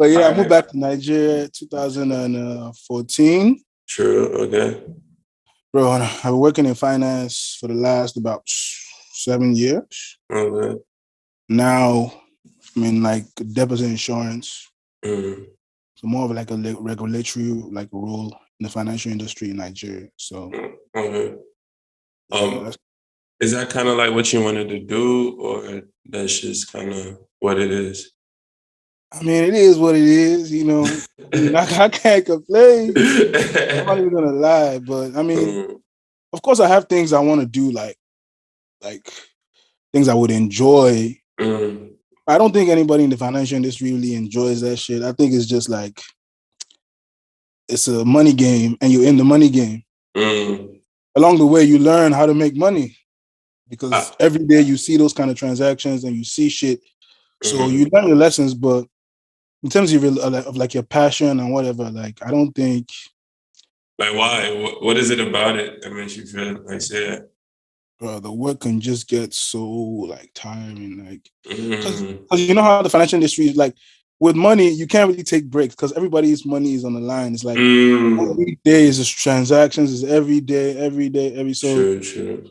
But yeah, I moved Alright. back to Nigeria 2014. True. Okay. Bro, and I've been working in finance for the last about 7 years. Okay. Now I'm in like deposit insurance. Mm. So more of like a regulatory like role in the financial industry in Nigeria. So Okay. yeah, Is that kind of like what you wanted to do, or that's just kind of what it is? I mean, it is what it is, you know. I mean, I can't complain. I'm not even gonna lie, but I mean, of course, I have things I want to do, like things I would enjoy. Mm. I don't think anybody in the financial industry really enjoys that shit. I think it's just like it's a money game, and you're in the money game. Mm. Along the way, you learn how to make money because Ah, every day you see those kind of transactions and you see shit. So mhm. you learn your lessons, but in terms of like your passion and whatever, like I don't think. Like, why? What is it about it that makes you feel like say that? The work can just get so like tiring, like because Mm. you know how the financial industry is like. With money, you can't really take breaks because everybody's money is on the line. It's like Mm. every day is just transactions, is every day, every so. True.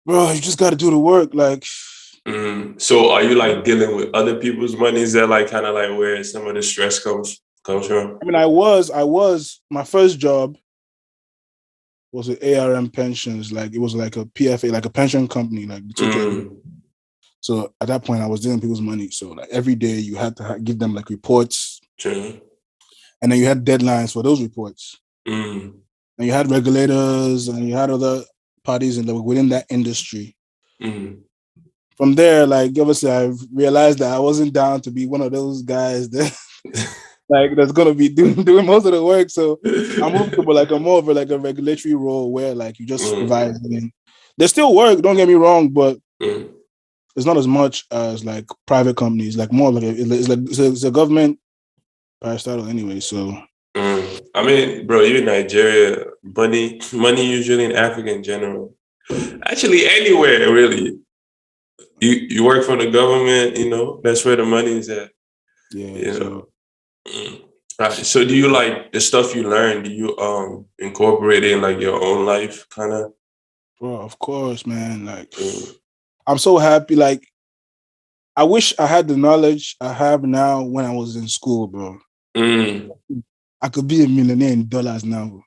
Bro, you just got to do the work. Like, So, are you like dealing with other people's money? Is that like kind of like where some of the stress comes from? I mean, I was my first job was with ARM Pensions. Like, it was like a PFA, like a pension company. Like, we took care of it. Mm. So at that point, I was dealing with people's money. So like every day, you had to give them like reports, True. and then you had deadlines for those reports. Mm. And you had regulators, and you had other parties within that industry. Mm. From there, like obviously, I realized that I wasn't down to be one of those guys that like that's gonna be doing most of the work. So I moved to like a more of a regulatory role where like you just Mm. supervise. I mean, there's still work. Don't get me wrong, but Mm. it's not as much as like private companies. Like more like it's a government parastatal anyway. So Mm. I mean, bro, you in Nigeria, money usually in Africa in general. Actually, anywhere really. You work for the government, that's where the money is at. yeah, You so know. So do you like the stuff you learn? Do you incorporate it in like your own life, kind of? bro, of course, man. Like Mm. I'm so happy. Like I wish I had the knowledge I have now when I was in school, bro. Mm. I could be a millionaire in dollars now.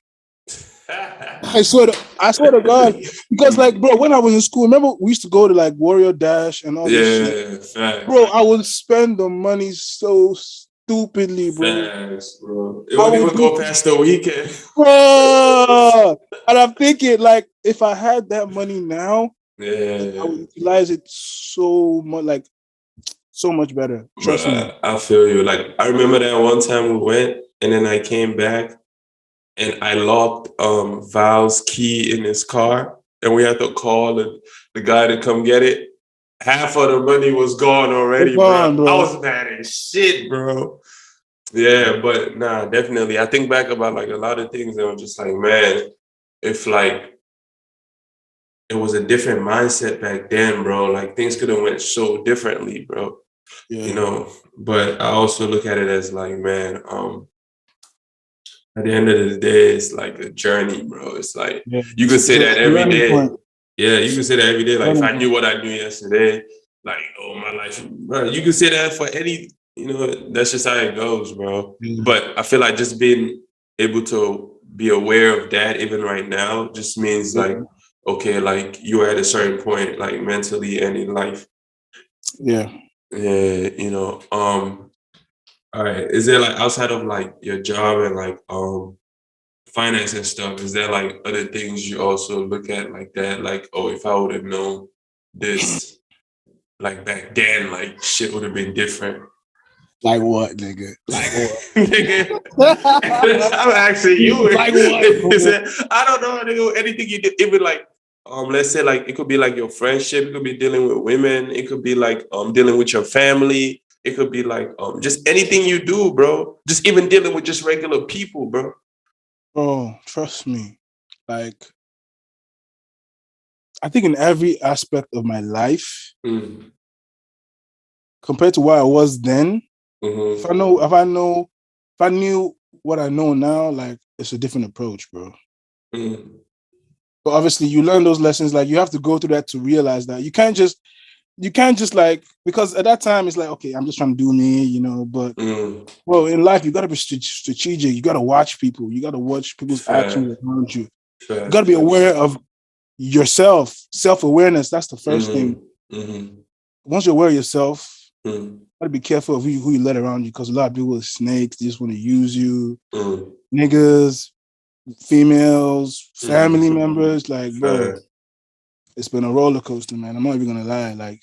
I swear to God. Because like, bro, when I was in school, remember we used to go to like Warrior Dash and all this shit. Yeah, facts. Bro, I would spend the money so stupidly, bro. Facts, bro. It I wouldn't would even do, go past the weekend. bro. And I'm thinking, like, if I had that money now, like, I Yeah, would utilize it so much, like, so much better. Trust me. bro. I feel you. Like I remember that one time we went, and then I came back, and I locked Val's key in his car, and we had to call the guy to come get it. Half of the money was gone It's already, gone, bro. I bro. was mad as shit, bro. Yeah, but nah, definitely. I think back about like a lot of things and I'm just like, man, if like it was a different mindset back then, bro, like things could have went so differently, bro. Yeah. But I also look at it as like, man, at the end of the day, it's like a journey, bro. It's like Yeah. you could say that It's a every learning day. point. Yeah, you can say that every day. Like if Learning I knew point. what I knew yesterday, like oh my life, bro. You can say that for any, that's just how it goes, bro. Yeah. But I feel like just being able to be aware of that even right now just means like, okay, like you're at a certain point, like mentally and in life. Yeah. Yeah, all right. Is there like outside of like your job and like finance and stuff, is there like other things you also look at like that? Like, oh, if I would have known this like back then, like shit would have been different. Like what, nigga? Like what? Nigga, I'm asking you. Like what? I don't know, nigga, anything you did, even like let's say like it could be like your friendship, it could be dealing with women, it could be like dealing with your family, it could be like just anything you do, bro. Just even dealing with just regular people, bro. Bro, trust me. Like, I think in every aspect of my life, Mm. compared to where I was then, If I knew what I know now, like it's a different approach, bro. But obviously, you learn those lessons. Like you have to go through that to realize that you can't just like, because at that time it's like, okay, I'm just trying to do me, you know. But bro, in life you gotta be strategic. You gotta watch people. You gotta watch people's actions around you. You gotta be aware of yourself, self-awareness. That's the first thing. Once you're aware of yourself, you gotta be careful of who you let around you, because a lot of people are snakes. They just want to use you. Niggas, females, family members. Like, bro, it's been a roller coaster, man. I'm not even gonna lie. Like,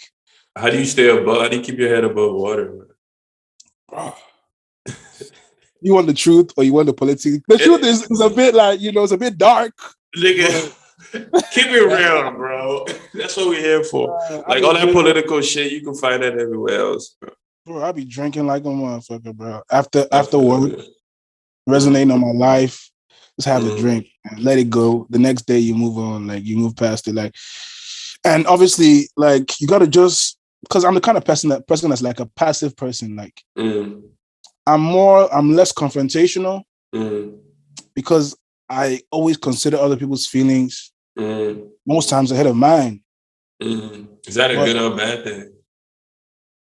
how do you stay above? How do you keep your head above water, man? Bro, you want the truth or you want the politics? The truth is a bit like, you know, it's a bit dark. Nigga, keep it real, bro. That's what we're here for. Like all that political shit, you can find that everywhere else, bro. Bro, I be drinking like a motherfucker, bro. After work, resonating on my life, just have a drink and let it go. The next day you move on, like you move past it. Like, and obviously, like you gotta just, because I'm the kind of person that's like a passive person. Like I'm less confrontational because I always consider other people's feelings most times ahead of mine. Is that a good or bad thing?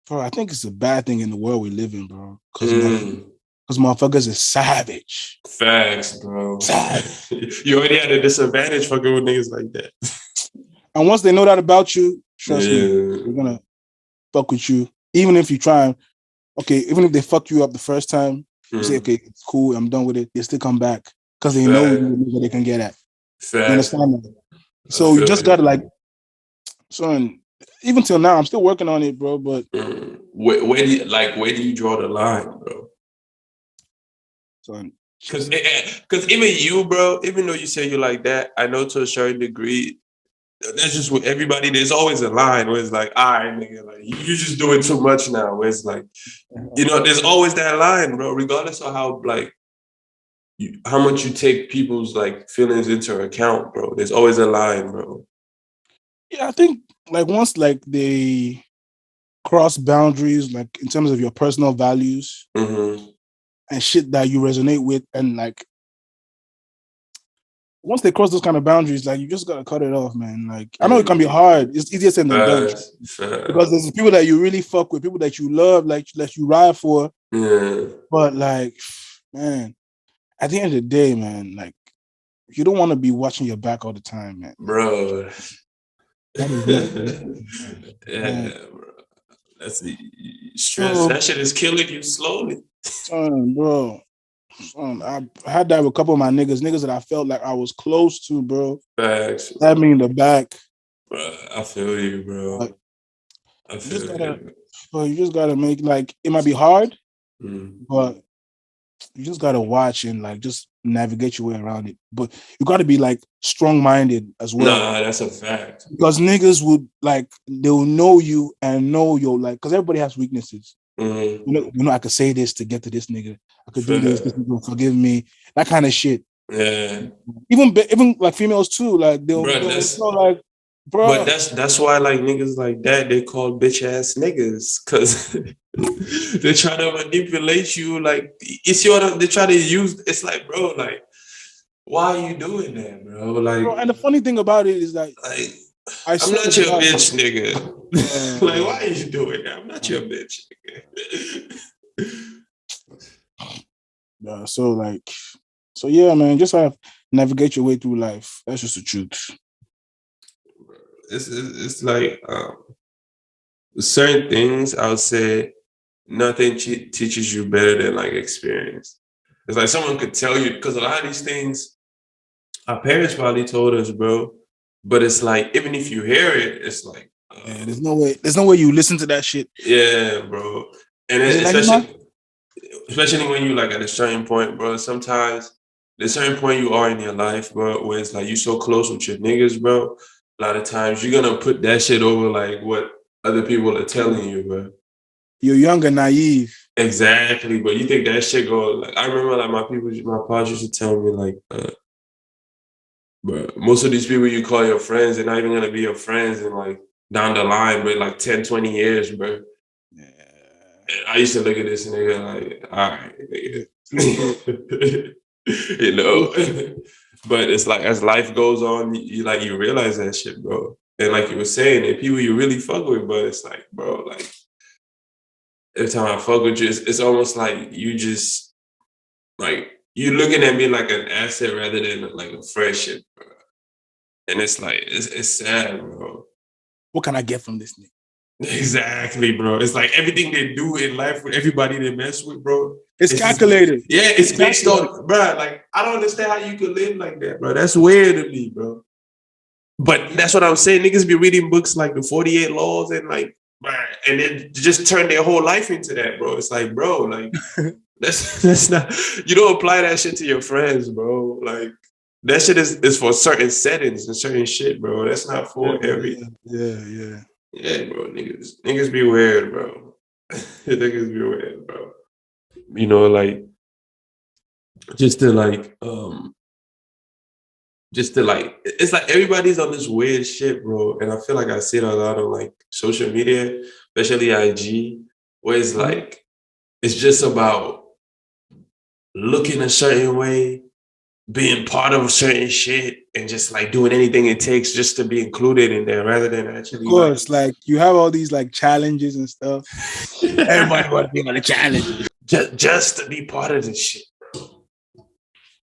Bro, I think it's a bad thing in the world we live in, bro. Because motherfuckers is savage. Facts, bro. Savage. You already had a disadvantage fucking with niggas like that. And once they know that about you, trust me, they're gonna fuck with you. Even if you try, even if they fuck you up the first time, you say, okay, it's cool, I'm done with it. They still come back because they know what they can get at. You understand that? So you just gotta like, son. Even till now, I'm still working on it, bro. But where do you draw the line, bro? Son, because even you, bro, even though you say you like that, I know to a certain degree, that's just with everybody. There's always a line where it's like, all right, nigga, like you're just doing too much now. Where it's like, you know, there's always that line, bro. Regardless of how like how much you take people's like feelings into account, bro. There's always a line, bro. Yeah, I think like once like they cross boundaries, like in terms of your personal values and shit that you resonate with, and like once they cross those kind of boundaries, like you just gotta cut it off, man. Like I know it can be hard. It's easier said than done. Because there's people that you really fuck with, people that you love, like that you ride for. But like, man, at the end of the day, man, like you don't want to be watching your back all the time, man. Bro. That is bro. That's the stress. That shit is killing you slowly. Bro. I had that with a couple of my niggas that I felt like I was close to, bro. Facts. That me in the back. Bro, I feel you, bro. Like, I feel you. But you just gotta make, like, it might be hard, but you just gotta watch and like just navigate your way around it. But you gotta be like strong-minded as well. Nah, that's a fact. Because niggas would like, they'll know you and know your like, because everybody has weaknesses. You know, I could say this to get to this nigga. I could do this nigga will forgive me. That kind of shit. Yeah. Even like females too. Like they'll know, like, bro. But that's why like niggas like that, they call bitch ass niggas, because they try to manipulate you. Like they try to use. It's like, bro, like, why are you doing that, bro? Like, bro, and the funny thing about it is that I'm not your bitch, nigga. Like, why are you doing that? I'm not your bitch, nigga. So yeah, man, just have navigate your way through life. That's just the truth. It's like certain things, I would say nothing teaches you better than like experience. It's like someone could tell you, because a lot of these things our parents probably told us, bro. But it's like, even if you hear it, it's like, there's no way you listen to that shit. Yeah, bro. And especially when you like at a certain point, bro. Sometimes there's a certain point you are in your life, bro, where it's like you so close with your niggas, bro. A lot of times you're gonna put that shit over like what other people are telling you, bro. You're young and naive. Exactly, but you think that shit go like, I remember like my pops used to tell me like, but most of these people you call your friends, they're not even gonna be your friends in like down the line, but like 10, 20 years, bro. Yeah. I used to look at this nigga like, all right, nigga. But it's like as life goes on, you realize that shit, bro. And like you were saying, the people you really fuck with, but it's like, bro, like every time I fuck with you, it's almost like you just like you looking at me like an asset rather than like a friendship, bro. And it's like it's sad, bro. What can I get from this nigga? Exactly, bro. It's like everything they do in life with everybody they mess with, bro. It's calculated. It's based on, bro. Like I don't understand how you could live like that, bro. That's weird to me, bro. But that's what I'm saying. Niggas be reading books like the 48 Laws and like, and then just turn their whole life into that, bro. It's like, bro, like that's not. You don't apply that shit to your friends, bro. Like that shit is for certain settings and certain shit, bro. That's not for everything. Yeah. Yeah, bro. Niggas be weird, bro. Niggas be weird, bro. You know, like just to like it's like everybody's on this weird shit, bro. And I feel like I see it a lot on like social media, especially IG, where it's like it's just about looking a certain way, being part of a certain shit, and just like doing anything it takes just to be included in there rather than actually. Of course, like you have all these like challenges and stuff. Everybody want to be on a challenge. Just to be part of this shit, bro.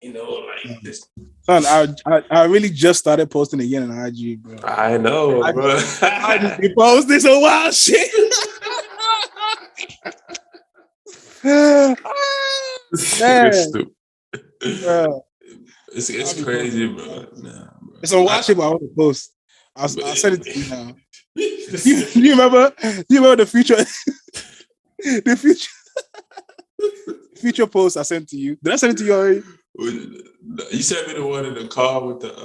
You know, like this. Son, I really just started posting again on IG, bro. I know, bro. I just be posting some wild shit. It's stupid. It's crazy, bro. Nah, bro. It's a wild shit, but I want to post. I'll send it to you now. Do you remember? Do you remember the future? The future post I sent to you. Did I send it to you already? You sent me the one in the car with the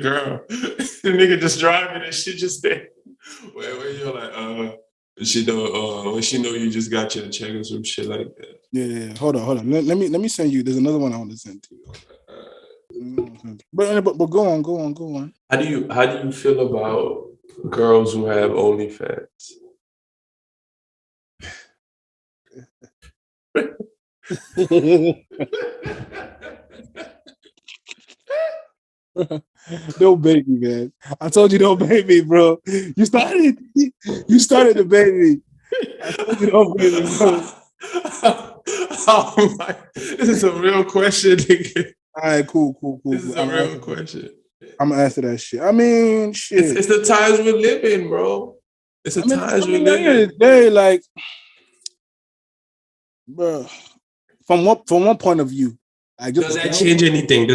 girl. The nigga just driving and she just there. Where you're like, she know when she know you just got your check or some shit like that. Yeah. Hold on. Let me send you. There's another one I want to send to you. But go on. How do you feel about girls who have OnlyFans? Don't bait me, man. I told you don't bait me, bro. You started the baby. I told you don't bait me, bro. Oh my! This is a real question, nigga. All right, cool. This is a real question. I'm gonna answer that shit. I mean, shit. It's the times we live in, bro. It's the times we live in. They like, bro. From what point of view? Like, does that change anything?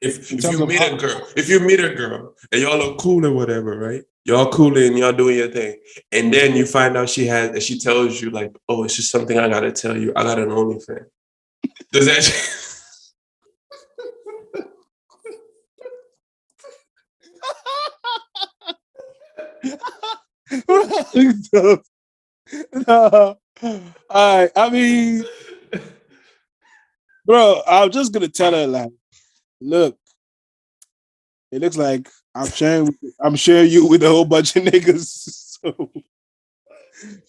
If you meet a girl and y'all are cool or whatever, right? Y'all cool and y'all doing your thing, and then you find out she tells you like, oh, it's just something I gotta tell you. I got an OnlyFans. Does that? No. I mean, bro, I'm just gonna tell her like, look, it looks like I'm sharing you with a whole bunch of niggas.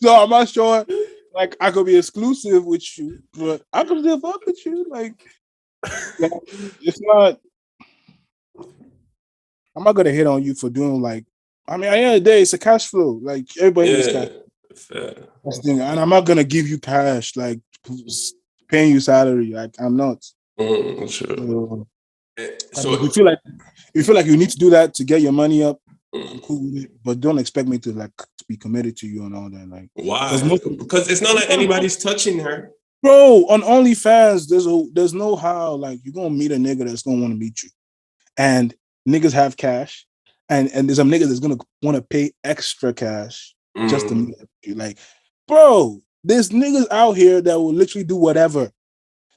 So I'm not sure, like, I could be exclusive with you, but I could still fuck with you. Like it's not. I'm not gonna hit on you for doing like. I mean, at the end of the day, it's a cash flow. Like everybody needs cash. Fair. That's the thing. And I'm not gonna give you cash, like paying you salary. Like I'm not. Sure. So if you feel like you need to do that to get your money up, I'm cool with it. But don't expect me to like be committed to you and all that. Like why? Because it's not like anybody's touching her. Bro, on OnlyFans, there's no how. Like you're gonna meet a nigga that's gonna want to meet you, and niggas have cash, and there's some niggas that's gonna want to pay extra cash just to meet you. Like, bro, there's niggas out here that will literally do whatever.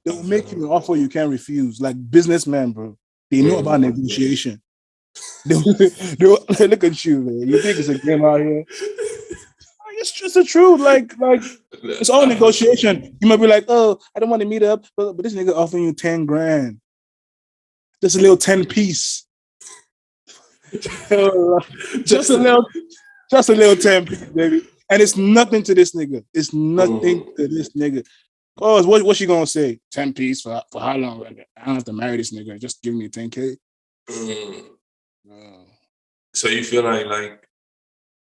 They will make you an offer you can't refuse. Like businessmen, bro. They know about negotiation. They look at you, man. You think it's a game out here? It's just the truth. Like it's all negotiation. You might be like, oh, I don't want to meet up, but this nigga offering you 10 grand. Just a little 10 piece. just a little 10 piece, baby. And it's nothing to this nigga. It's nothing to this nigga. Oh, what's she gonna say? 10 piece for how long? I don't have to marry this nigga. Just give me 10K. So you feel like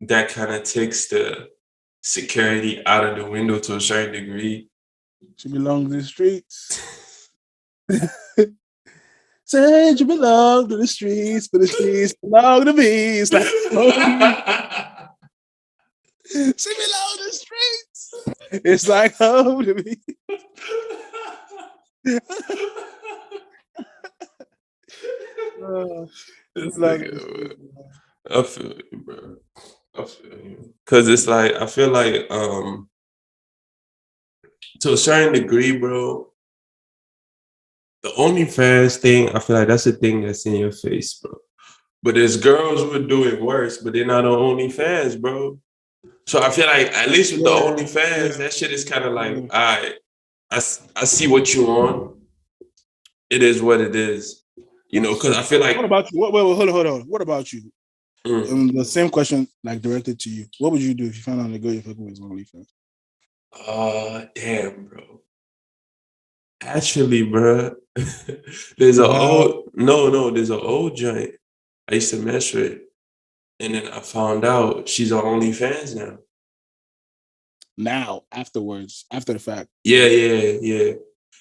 that kind of takes the security out of the window to a certain degree. She belongs to the streets. Said you belong to the streets, but the streets belong to me. It's like, she belong to the streets. It's like home to me. It's like, I feel you, bro. I feel you. Cause it's like I feel like to a certain degree, bro, the OnlyFans thing, I feel like that's the thing that's in your face, bro. But there's girls who are doing worse, but they're not on OnlyFans, bro. So I feel like at least with the OnlyFans, that shit is kind of like, all right, I see what you want. It is what it is. You know, because I feel like. What about you? Hold on. What about you? The same question, like directed to you. What would you do if you found out a girl you're fucking with is on OnlyFans? Damn, bro. Actually, bro, there's an old joint I used to mess with, and then I found out she's on OnlyFans now. Now, afterwards, after the fact. Yeah.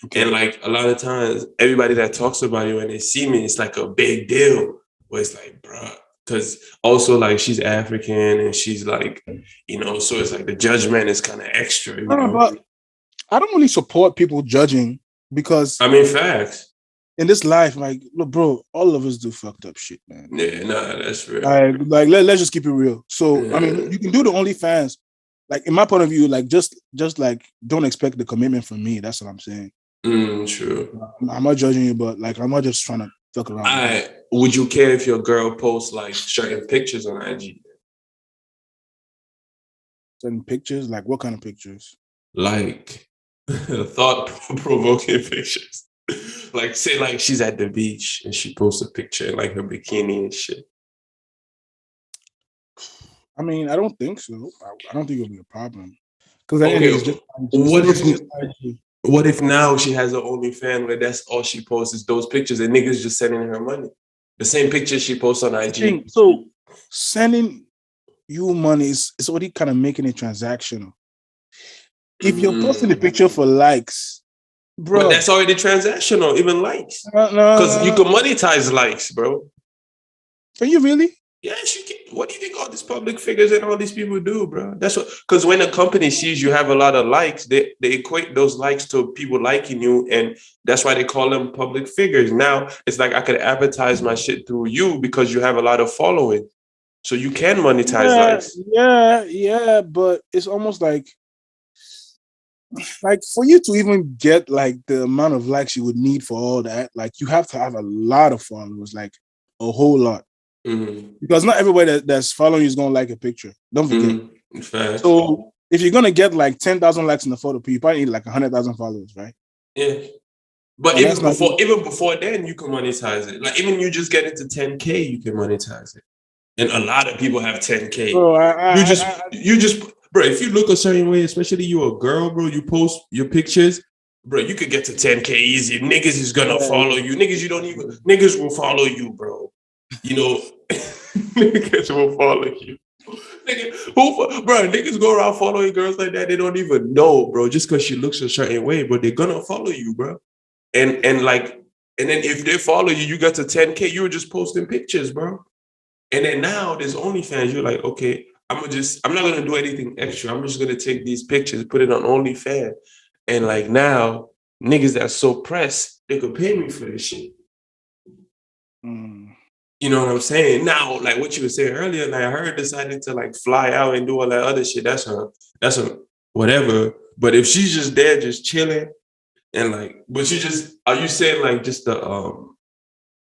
Okay. And like a lot of times, everybody that talks about it when they see me, it's like a big deal. Where it's like, bro, because also like she's African and she's like, you know, so it's like the judgment is kind of extra. You know? But I don't really support people judging because I mean, facts. In this life, like, look, bro, all of us do fucked up shit, man. Yeah, that's real. Like let's just keep it real. So, I mean, you can do the OnlyFans. Like, in my point of view, like, just like, don't expect the commitment from me. That's what I'm saying. True. I'm not judging you, but like, I'm not just trying to fuck around. Would you care if your girl posts like certain pictures on IG? Certain pictures? Like, what kind of pictures? Like thought-provoking pictures. Like, say, like she's at the beach and she posts a picture in like her bikini and shit. I mean, I don't think so. I don't think it'll be a problem. Because what if now she has an OnlyFans where that's all she posts is those pictures and niggas just sending her money? The same pictures she posts on IG. So sending you money is already kind of making it transactional. If you're posting the picture for likes, bro, but that's already transactional, even likes. Because you can monetize likes, bro. Can you really? Yes, you can. What do you think all these public figures and all these people do, bro? That's what. Because when a company sees you have a lot of likes, they equate those likes to people liking you, and that's why they call them public figures. Now it's like I could advertise my shit through you because you have a lot of following, so you can monetize likes. Yeah, but it's almost like for you to even get like the amount of likes you would need for all that, like you have to have a lot of followers, like a whole lot. Because not everybody that's following you is gonna like a picture. Don't forget. So if you're gonna get like 10,000 likes in the photo, you probably need like 100,000 followers, right? Yeah. But even before then, you can monetize it. Like even you just get it to 10K, you can monetize it. And a lot of people have 10K. Bro, you just bro, if you look a certain way, especially you a girl, bro, you post your pictures, bro, you could get to 10K easy. Niggas is gonna follow you. Niggas will follow you, bro. You know, niggas will follow you. Niggas go around following girls like that. They don't even know, bro. Just because she looks a certain way, bro, they're gonna follow you, bro. And then if they follow you, you got to 10K. You were just posting pictures, bro. And then now there's OnlyFans. You're like, okay, I'm not gonna do anything extra. I'm just gonna take these pictures, put it on OnlyFans, and like now niggas that's so pressed, they could pay me for this shit. You know what I'm saying? Now, like what you were saying earlier, like I heard deciding to like fly out and do all that other shit. That's a whatever. But if she's just there, just chilling, and like, are you saying like just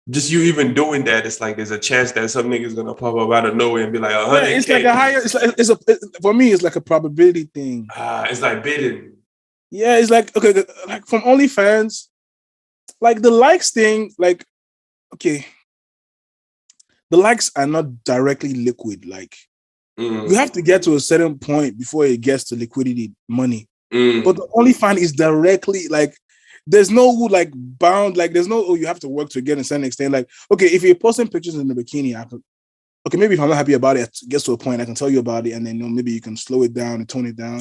just you even doing that? It's like there's a chance that some nigga's gonna pop up out of nowhere and be like, 100K. It's like a higher. For me, it's like a probability thing. It's like bidding. Yeah, it's like okay, like from OnlyFans, like the likes thing, like okay. The likes are not directly liquid. Like You have to get to a certain point before it gets to liquidity money. Mm. But the OnlyFans is directly like, there's no like bound, like there's no, you have to work to get a certain extent. Like, okay, if you're posting pictures in the bikini, okay, maybe if I'm not happy about it, it gets to a point I can tell you about it, and then maybe you can slow it down and tone it down.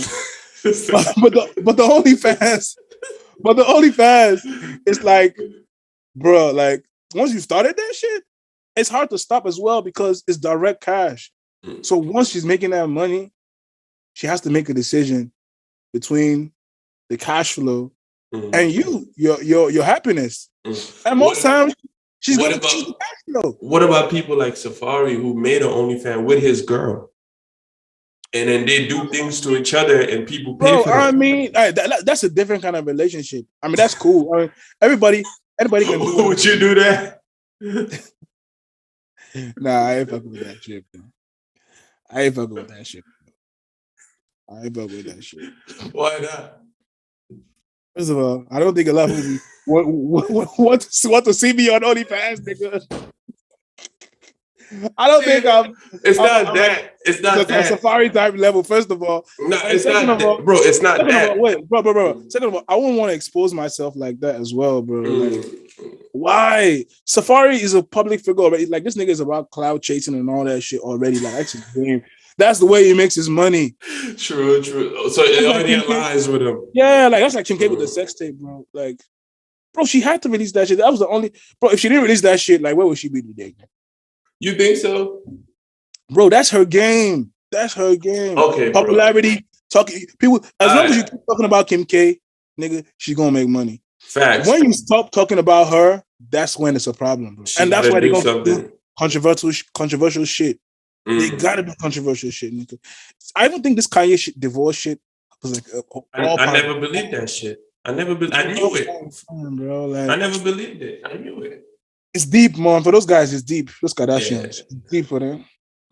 but the OnlyFans, it's like, bro, like once you started that shit, it's hard to stop as well because it's direct cash. So once she's making that money, she has to make a decision between the cash flow and your happiness. And most times she's going to choose the cash flow. What about people like Safari who made an OnlyFans with his girl? And then they do things to each other and people pay for that. I mean, that's a different kind of relationship. I mean, that's cool. I mean, anybody can do it. Would you do that? Nah, I ain't fucking with that shit, bro. I ain't fucking with that shit. Why not? First of all, I don't think a lot of people want to see me on OnlyFans, nigga. I don't think it's not that Safari type level. First of all, no, it's not that, bro. It's not that. Wait, bro. Second of all, I wouldn't want to expose myself like that as well, bro. Like, why? Safari is a public figure already. Like, this nigga is about cloud chasing and all that shit already. Like, that's his game. That's the way he makes his money. True. So it already aligns with him. Yeah, like that's like Kim K with the sex tape, bro. Like, bro, she had to release that shit. That was the only, bro. If she didn't release that shit, like, where would she be today? You think so? Bro, that's her game. Okay, popularity, talking people. As long as you keep talking about Kim K, nigga, she's gonna make money. Facts. When you stop talking about her, that's when it's a problem, bro. And that's why they're gonna do controversial shit. They gotta do controversial shit, nigga. I don't think this Kanye shit, divorce shit, was like. I never believed that shit. I knew it, bro. Like, I never believed it. I knew it. It's deep, man. For those guys, it's deep. Those Kardashians, it's deep for them.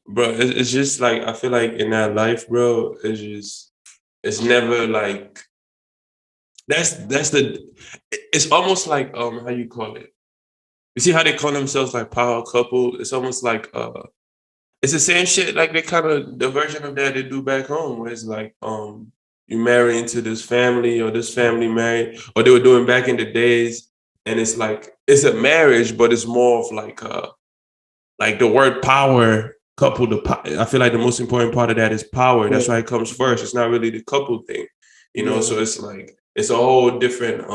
Bro, it's just like, I feel like in that life, bro, it's never like, it's almost like, how you call it? You see how they call themselves like power couple? It's almost like, it's the same shit, like they kind of, the version of that they do back home, where it's like, you marry into this family or this family married, or they were doing back in the days. And it's like, it's a marriage, but it's more of like the word power couple. I feel like the most important part of that is power. That's why it comes first. It's not really the couple thing, you know? So it's like, it's a whole different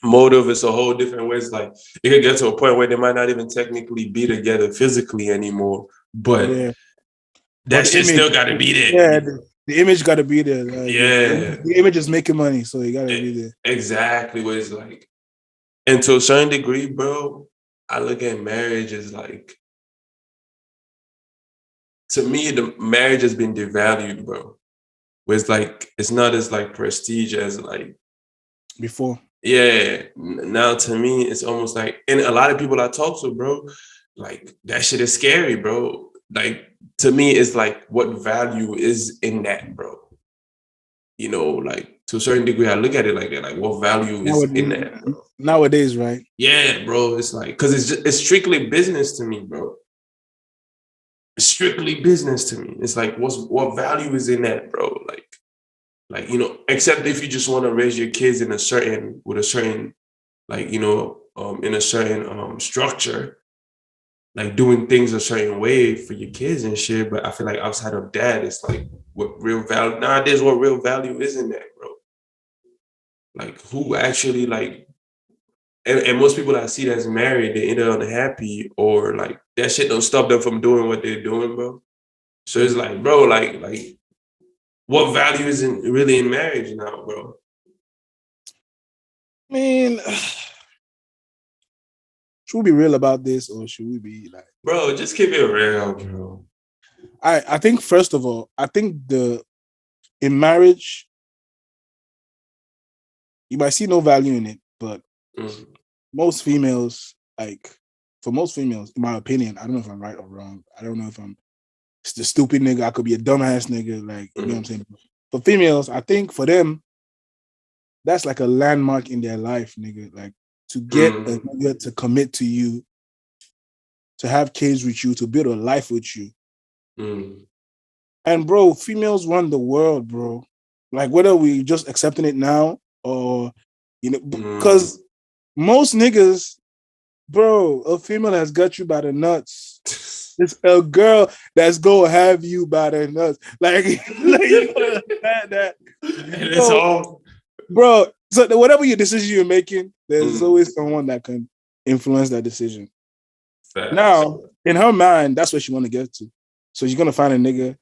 motive. It's a whole different way. It's like, it could get to a point where they might not even technically be together physically anymore, but that shit still got to be there. Yeah, the image got to be there. Like, the image is making money, so you got to be there. Exactly what it's like. And to a certain degree, bro, I look at marriage as like, to me, the marriage has been devalued, bro. Where it's like, it's not as like prestige as like before. Yeah. Now to me, it's almost like, and a lot of people I talk to, bro, like that shit is scary, bro. Like, to me, it's like, what value is in that, bro? You know, like, to a certain degree, I look at it like that. Like, what value is in that, bro? Nowadays, right? Yeah, bro. It's like, because it's strictly business to me, bro. It's strictly business to me. It's like, what value is in that, bro? Like, you know, except if you just want to raise your kids with a certain, like, you know, in a certain structure, like doing things a certain way for your kids and shit. But I feel like outside of that, it's like, what real value nowadays, what real value is in that, bro? Like, who actually, like, and most people I see that's married, they either unhappy or like that shit don't stop them from doing what they're doing, bro. So it's like, bro, like what value is really in marriage now, bro? I mean, should we be real about this, or should we be like, bro, just keep it real, bro? I think, first of all, I think in marriage, you might see no value in it, but most females, like, for most females, in my opinion, I don't know if I'm right or wrong. I don't know if I'm the stupid nigga. I could be a dumbass nigga. Like, you know what I'm saying? For females, I think for them, that's like a landmark in their life, nigga. Like, to get a nigga to commit to you, to have kids with you, to build a life with you. And bro, females run the world, bro. Like whether we just accepting it now or because most niggas, bro, a female has got you by the nuts. It's a girl that's gonna have you by the nuts. Like, you don't understand that. And it's all, bro. So whatever your decision you're making, there's always someone that can influence that decision. Fast. Now, in her mind, that's what she want to get to. So she's gonna find a nigga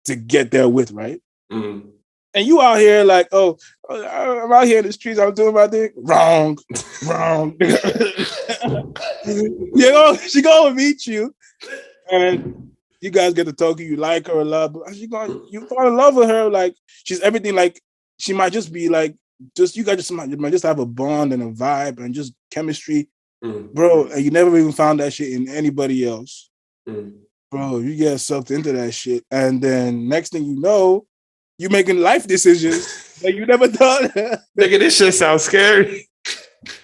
to get there with, right? And you out here like, oh, I'm out here in the streets, I'm doing my thing. Wrong. She gonna meet you, and you guys get to talking. You like her a lot, but you fall in love with her. Like she's everything. Like she might just be like, you guys might just have a bond and a vibe and just chemistry, bro. And you never even found that shit in anybody else, bro. You get sucked into that shit, and then next thing you know, you making life decisions that you never thought. Nigga, this shit sounds scary.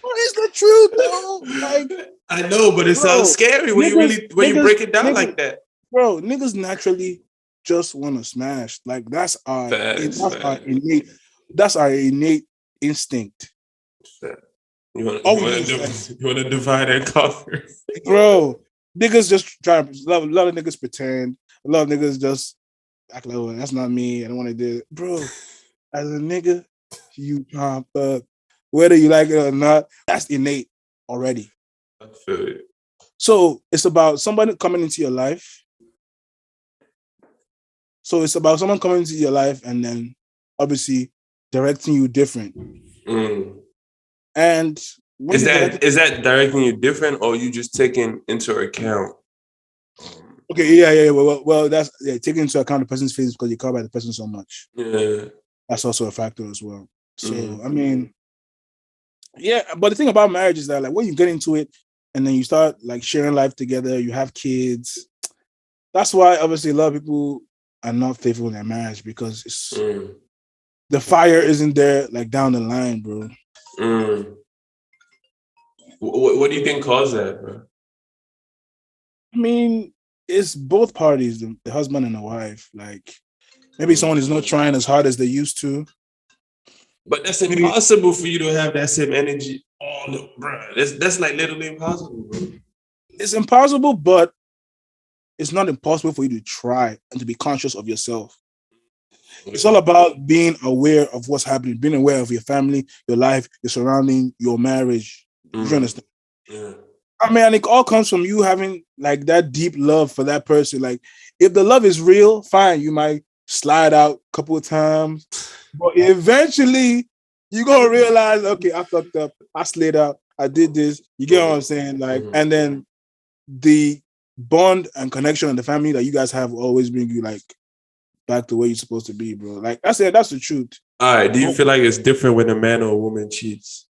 What is the truth, though? Like, I know, but it sounds scary when you break it down like that. Bro, niggas naturally just want to smash. Like that's our innate instinct. You want to divide and conquer, bro. Niggas just try. A lot of niggas pretend. A lot of niggas just act like, oh, that's not me. I don't want to do it, bro. As a nigga, you can't fuck. Whether you like it or not, that's innate already. I feel it. So it's about somebody coming into your life. So it's about someone coming into your life and then obviously directing you different. And is that directing you different, or you just taking into account? Okay, yeah. Well, that's taking into account the person's feelings because you care about the person so much. Yeah, that's also a factor as well. So I mean, yeah. But the thing about marriage is that like when you get into it and then you start like sharing life together, you have kids. That's why obviously a lot of people are not faithful in their marriage because it's the fire isn't there like down the line, bro. What do you think caused that, bro? I mean, it's both parties, the husband and the wife. Like maybe someone is not trying as hard as they used to. But that's impossible for you to have that same energy. Bro. That's like literally impossible, bro. It's impossible, but it's not impossible for you to try and to be conscious of yourself. It's all about being aware of what's happening, being aware of your family, your life, your surrounding, your marriage. You understand? Yeah. I mean, and it all comes from you having like that deep love for that person. Like, if the love is real, fine, you might slide out a couple of times, but eventually you're gonna realize, okay, I fucked up, I slid out, I did this. You get what I'm saying? Like, and then the bond and connection and the family that you guys have will always bring you like back to where you're supposed to be, bro. Like that's it, that's the truth. All right. Do you feel like it's different when a man or a woman cheats?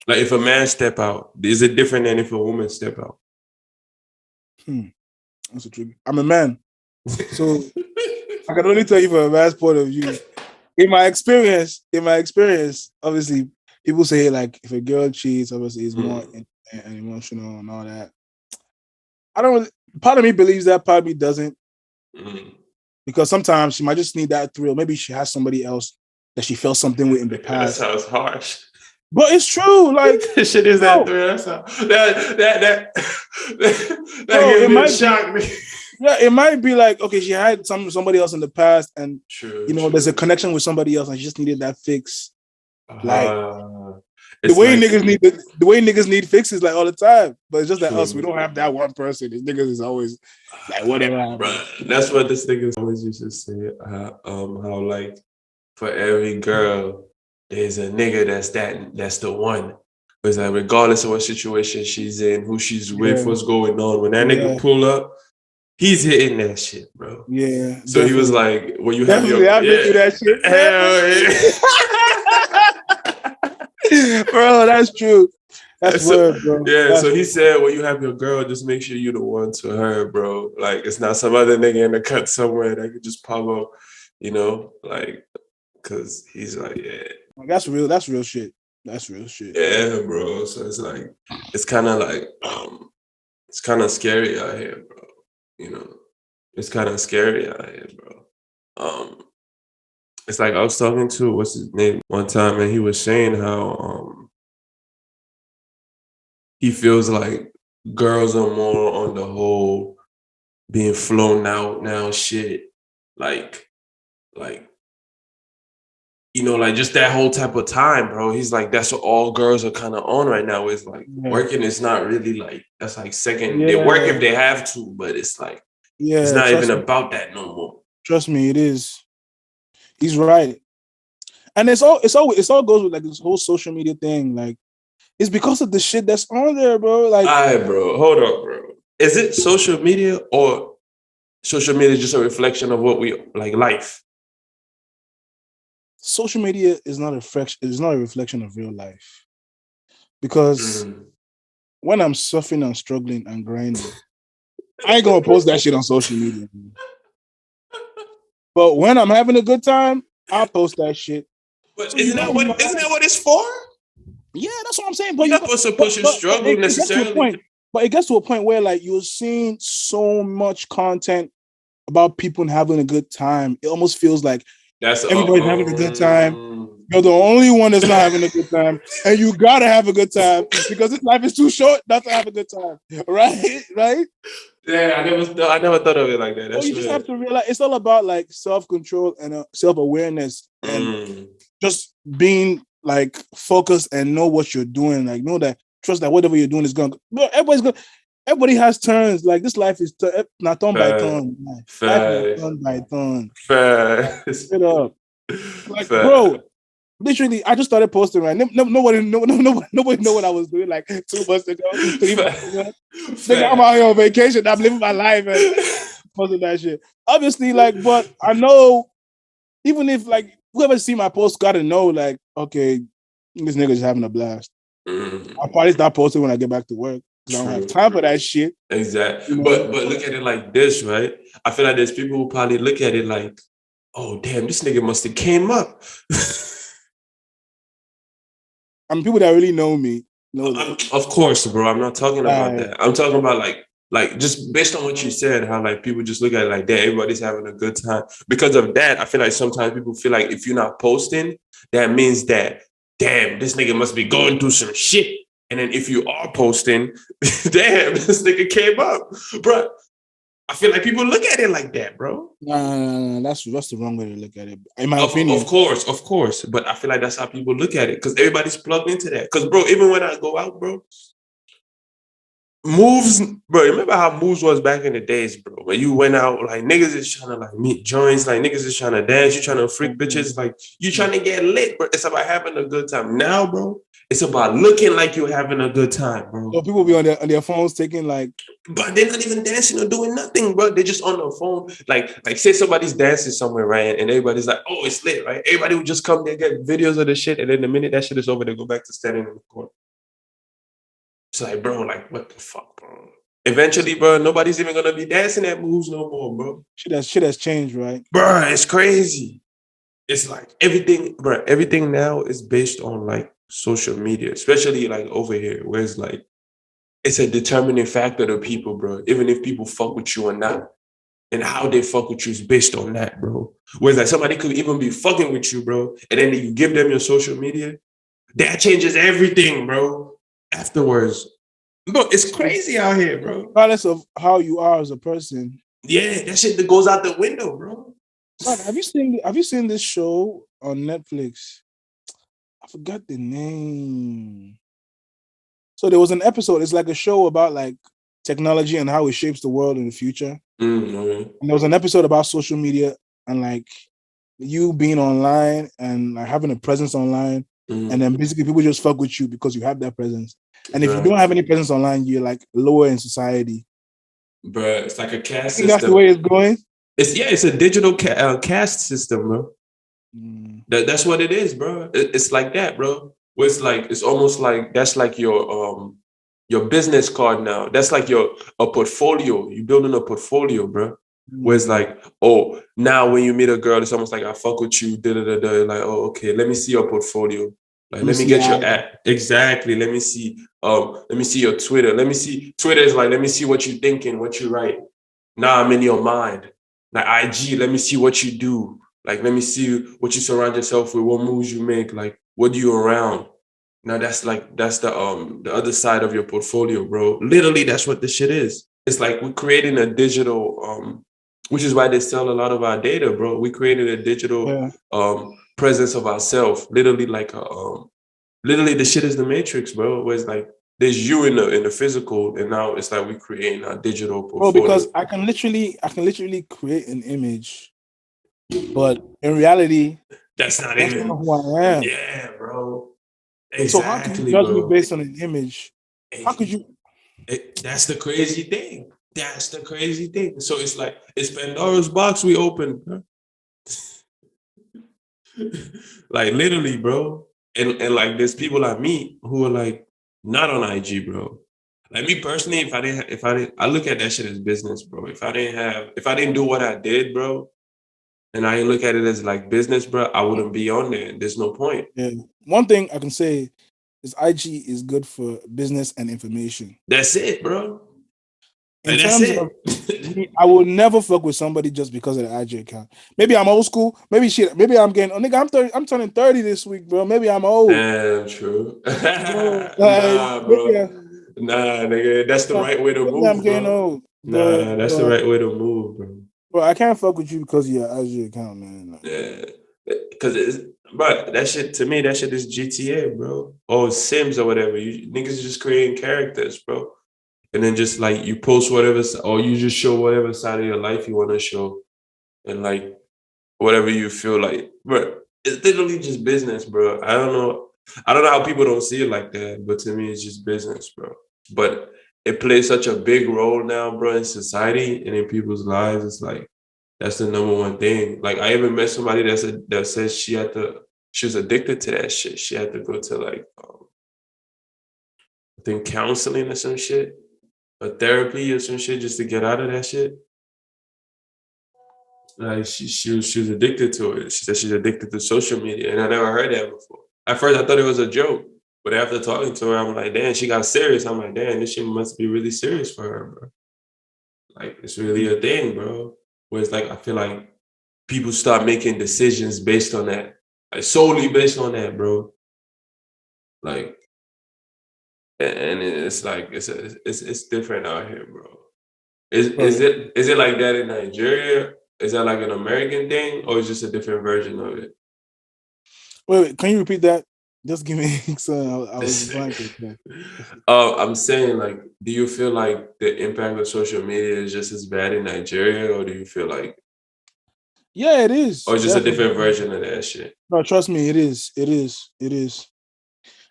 Like if a man step out, is it different than if a woman step out? That's a trick. I'm a man, so I can only tell you from a man's point of view. In my experience, obviously, people say like if a girl cheats, obviously it's more and emotional and all that. I don't really, part of me believes that, part of me doesn't. Because sometimes she might just need that thrill. Maybe she has somebody else that she felt something with in the past. That sounds harsh. But it's true. Like shit is that thrill. That gave me a shock. Yeah, it might be like, okay, she had somebody else in the past, and there's a connection with somebody else, and she just needed that fix. Like the way niggas need fixes like all the time, but it's just that us, we don't have that one person. These niggas is always like whatever. Bro, that's what this niggas always used to say. How like for every girl, there's a nigga that's the one. It's like regardless of what situation she's in, who she's with, what's going on, when that nigga pull up, he's hitting that shit, bro. Yeah. So definitely. He was like, when you have I've been through that shit. Hell yeah. Bro, that's true. That's word, bro. Yeah, that's so he said, when you have your girl, just make sure you're the one to her, bro. Like, it's not some other nigga in the cut somewhere that could just pop up, like, because he's like, yeah. That's real shit. That's real shit. Yeah, bro. So it's like, it's kind of like, it's kind of scary out here, bro. It's kind of scary out here, bro. It's like I was talking to what's his name one time, and he was saying how he feels like girls are more on the whole being flown out now, shit. Like, like like just that whole type of time, bro. He's like, that's what all girls are kind of on right now. Is like Yeah. working is not really like that's like second. Yeah. They work if they have to, but it's like it's not even about that no more. Trust me, it is. He's right. And it all goes with like this whole social media thing. Like, it's because of the shit that's on there, bro. Like, all right, bro, hold up, bro. Is it social media or social media is just a reflection of what we like life? Social media is not a reflection of real life. Because when I'm suffering and struggling and grinding, I ain't gonna post that shit on social media. But when I'm having a good time, I'll post that shit. But so isn't that what it's for? Yeah, that's what I'm saying. But you're not supposed to push your struggle necessarily. But it gets to a point where like you're seeing so much content about people having a good time. It almost feels like everybody's having a good time. You're the only one that's not having a good time, and you gotta have a good time because this life is too short not to have a good time, right? Right? Yeah, I never thought of it like that. You just have to realize it's all about like self-control and self-awareness and just being like focused and know what you're doing. Like know that trust that whatever you're doing is going. Everybody has turns. Like this life is not turn by turn. Life is turn by turn. Straight up. Like, bro, literally, I just started posting, right? Nobody know what I was doing like 2 months ago, 3 months ago. I'm out here on vacation. I'm living my life and posting that shit. Obviously, like, but I know even if like whoever see my post gotta know, like, okay, this nigga's having a blast. I'll probably start posting when I get back to work. I don't have time for that shit. Exactly. You know? But look at it like this, right? I feel like there's people who probably look at it like, oh damn, this nigga must have came up. I mean, people that really know me know that. Of course, bro. I'm not talking about that. I'm talking about like just based on what you said, how like people just look at it like that, everybody's having a good time. Because of that, I feel like sometimes people feel like if you're not posting, that means that, damn, this nigga must be going through some shit. And then if you are posting, damn, this nigga came up. Bro, I feel like people look at it like that, bro. No, that's the wrong way to look at it. In my opinion. Of course. But I feel like that's how people look at it because everybody's plugged into that. Because, bro, even when I go out, bro, moves, bro, remember how moves was back in the days, bro? When you went out, like, niggas is trying to, like, meet joints, like, niggas is trying to dance, you trying to freak bitches, like, you trying to get lit, bro. It's about having a good time. Now, bro, it's about looking like you're having a good time, bro. So people be on their phones taking, like... But they're not even dancing or doing nothing, bro. They're just on their phone. Like say somebody's dancing somewhere, right? And everybody's like, oh, it's lit, right? Everybody would just come there, get videos of the shit, and then the minute that shit is over, they go back to standing in the corner. It's like, bro, like, what the fuck, bro? Eventually, bro, nobody's even gonna be dancing at moves no more, bro. Shit has changed, right? Bro, it's crazy. It's like everything now is based on like social media, especially like over here, where it's like it's a determining factor to people, bro. Even if people fuck with you or not. And how they fuck with you is based on that, bro. Whereas like somebody could even be fucking with you, bro, and then you give them your social media, that changes everything, bro. Afterwards. Bro, it's crazy out here, bro. Regardless of how you are as a person. Yeah, that shit that goes out the window, bro. Man, have you seen this show on Netflix? I forgot the name. So there was an episode, it's like a show about like technology and how it shapes the world in the future. Mm-hmm. And there was an episode about social media and like you being online and like having a presence online. Mm-hmm. And then basically people just fuck with you because you have that presence. And if you don't have any presence online, you're like lower in society. Bro, it's like a caste system. That's the way it's going. It's a digital caste system, bro. That's what it is, bro. It's like that, bro. Where it's almost like that's like your business card now. That's like a portfolio. You're building a portfolio, bro. Where it's like, oh, now when you meet a girl, it's almost like I fuck with you. Like, oh, okay, let me see your portfolio. Like, let me get your app. Exactly. Let me see your Twitter. Let me see Twitter is like, let me see what you're thinking, what you write. Now I'm in your mind. Like IG, let me see what you do. Like, let me see what you surround yourself with, what moves you make, like what do you around. Now that's the other side of your portfolio, bro. Literally, that's what this shit is. It's like we're creating a digital, which is why they sell a lot of our data, bro. We created a digital presence of ourselves. Literally, like literally the shit is the matrix, bro. Where it's like there's you in the physical, and now it's like we creating a digital portfolio. Because I can literally create an image, but in reality, that's not not who I am. Yeah, bro. Exactly. So how can you judge me based on an image? How could you? That's the crazy thing. That's the crazy thing. So it's like it's Pandora's box we opened, bro. Like literally, bro. And like there's people I meet who are like not on IG, bro. Like me personally, if I didn't, I look at that shit as business, bro. If I didn't do what I did, bro, and I didn't look at it as like business, bro, I wouldn't be on there. There's no point. Yeah. One thing I can say is IG is good for business and information. That's it, bro. In terms of me, I will never fuck with somebody just because of the IG account. Maybe I'm old school. Maybe I'm getting. Oh, nigga, I'm 30. I'm turning 30 this week, bro. Maybe I'm old. Damn, true. Nah, bro. Nah, nigga, that's the right way to move. I'm getting old. Nah, that's the right way to move, bro. Bro, I can't fuck with you because of your IG account, man. Like, yeah, because but that shit to me, that shit is GTA, bro. Or Sims or whatever. You niggas just creating characters, bro. And then just like you post whatever, or you just show whatever side of your life you want to show, and like whatever you feel like, bro. It's literally just business, bro. I don't know how people don't see it like that, but to me, it's just business, bro. But it plays such a big role now, bro, in society and in people's lives. It's like that's the number one thing. Like I even met somebody that says she was addicted to that shit. She had to go to like I think counseling or some shit, or therapy or some shit just to get out of that shit. Like she was addicted to it. She said she's addicted to social media, and I never heard that before. At first, I thought it was a joke, but after talking to her, I'm like, damn, she got serious. I'm like, damn, this shit must be really serious for her, bro. Like it's really a thing, bro. Where it's like I feel like people start making decisions based on that, like solely based on that, bro. Like, and it's like it's different out here, bro. Is it like that in Nigeria? Is that like an American thing, or is just a different version of it? Wait, can you repeat that? Just give me some. I was blank. I'm saying, like, do you feel like the impact of social media is just as bad in Nigeria, or do you feel like, yeah, it is, or just a different version of that shit? No, trust me, it is. It is. It is.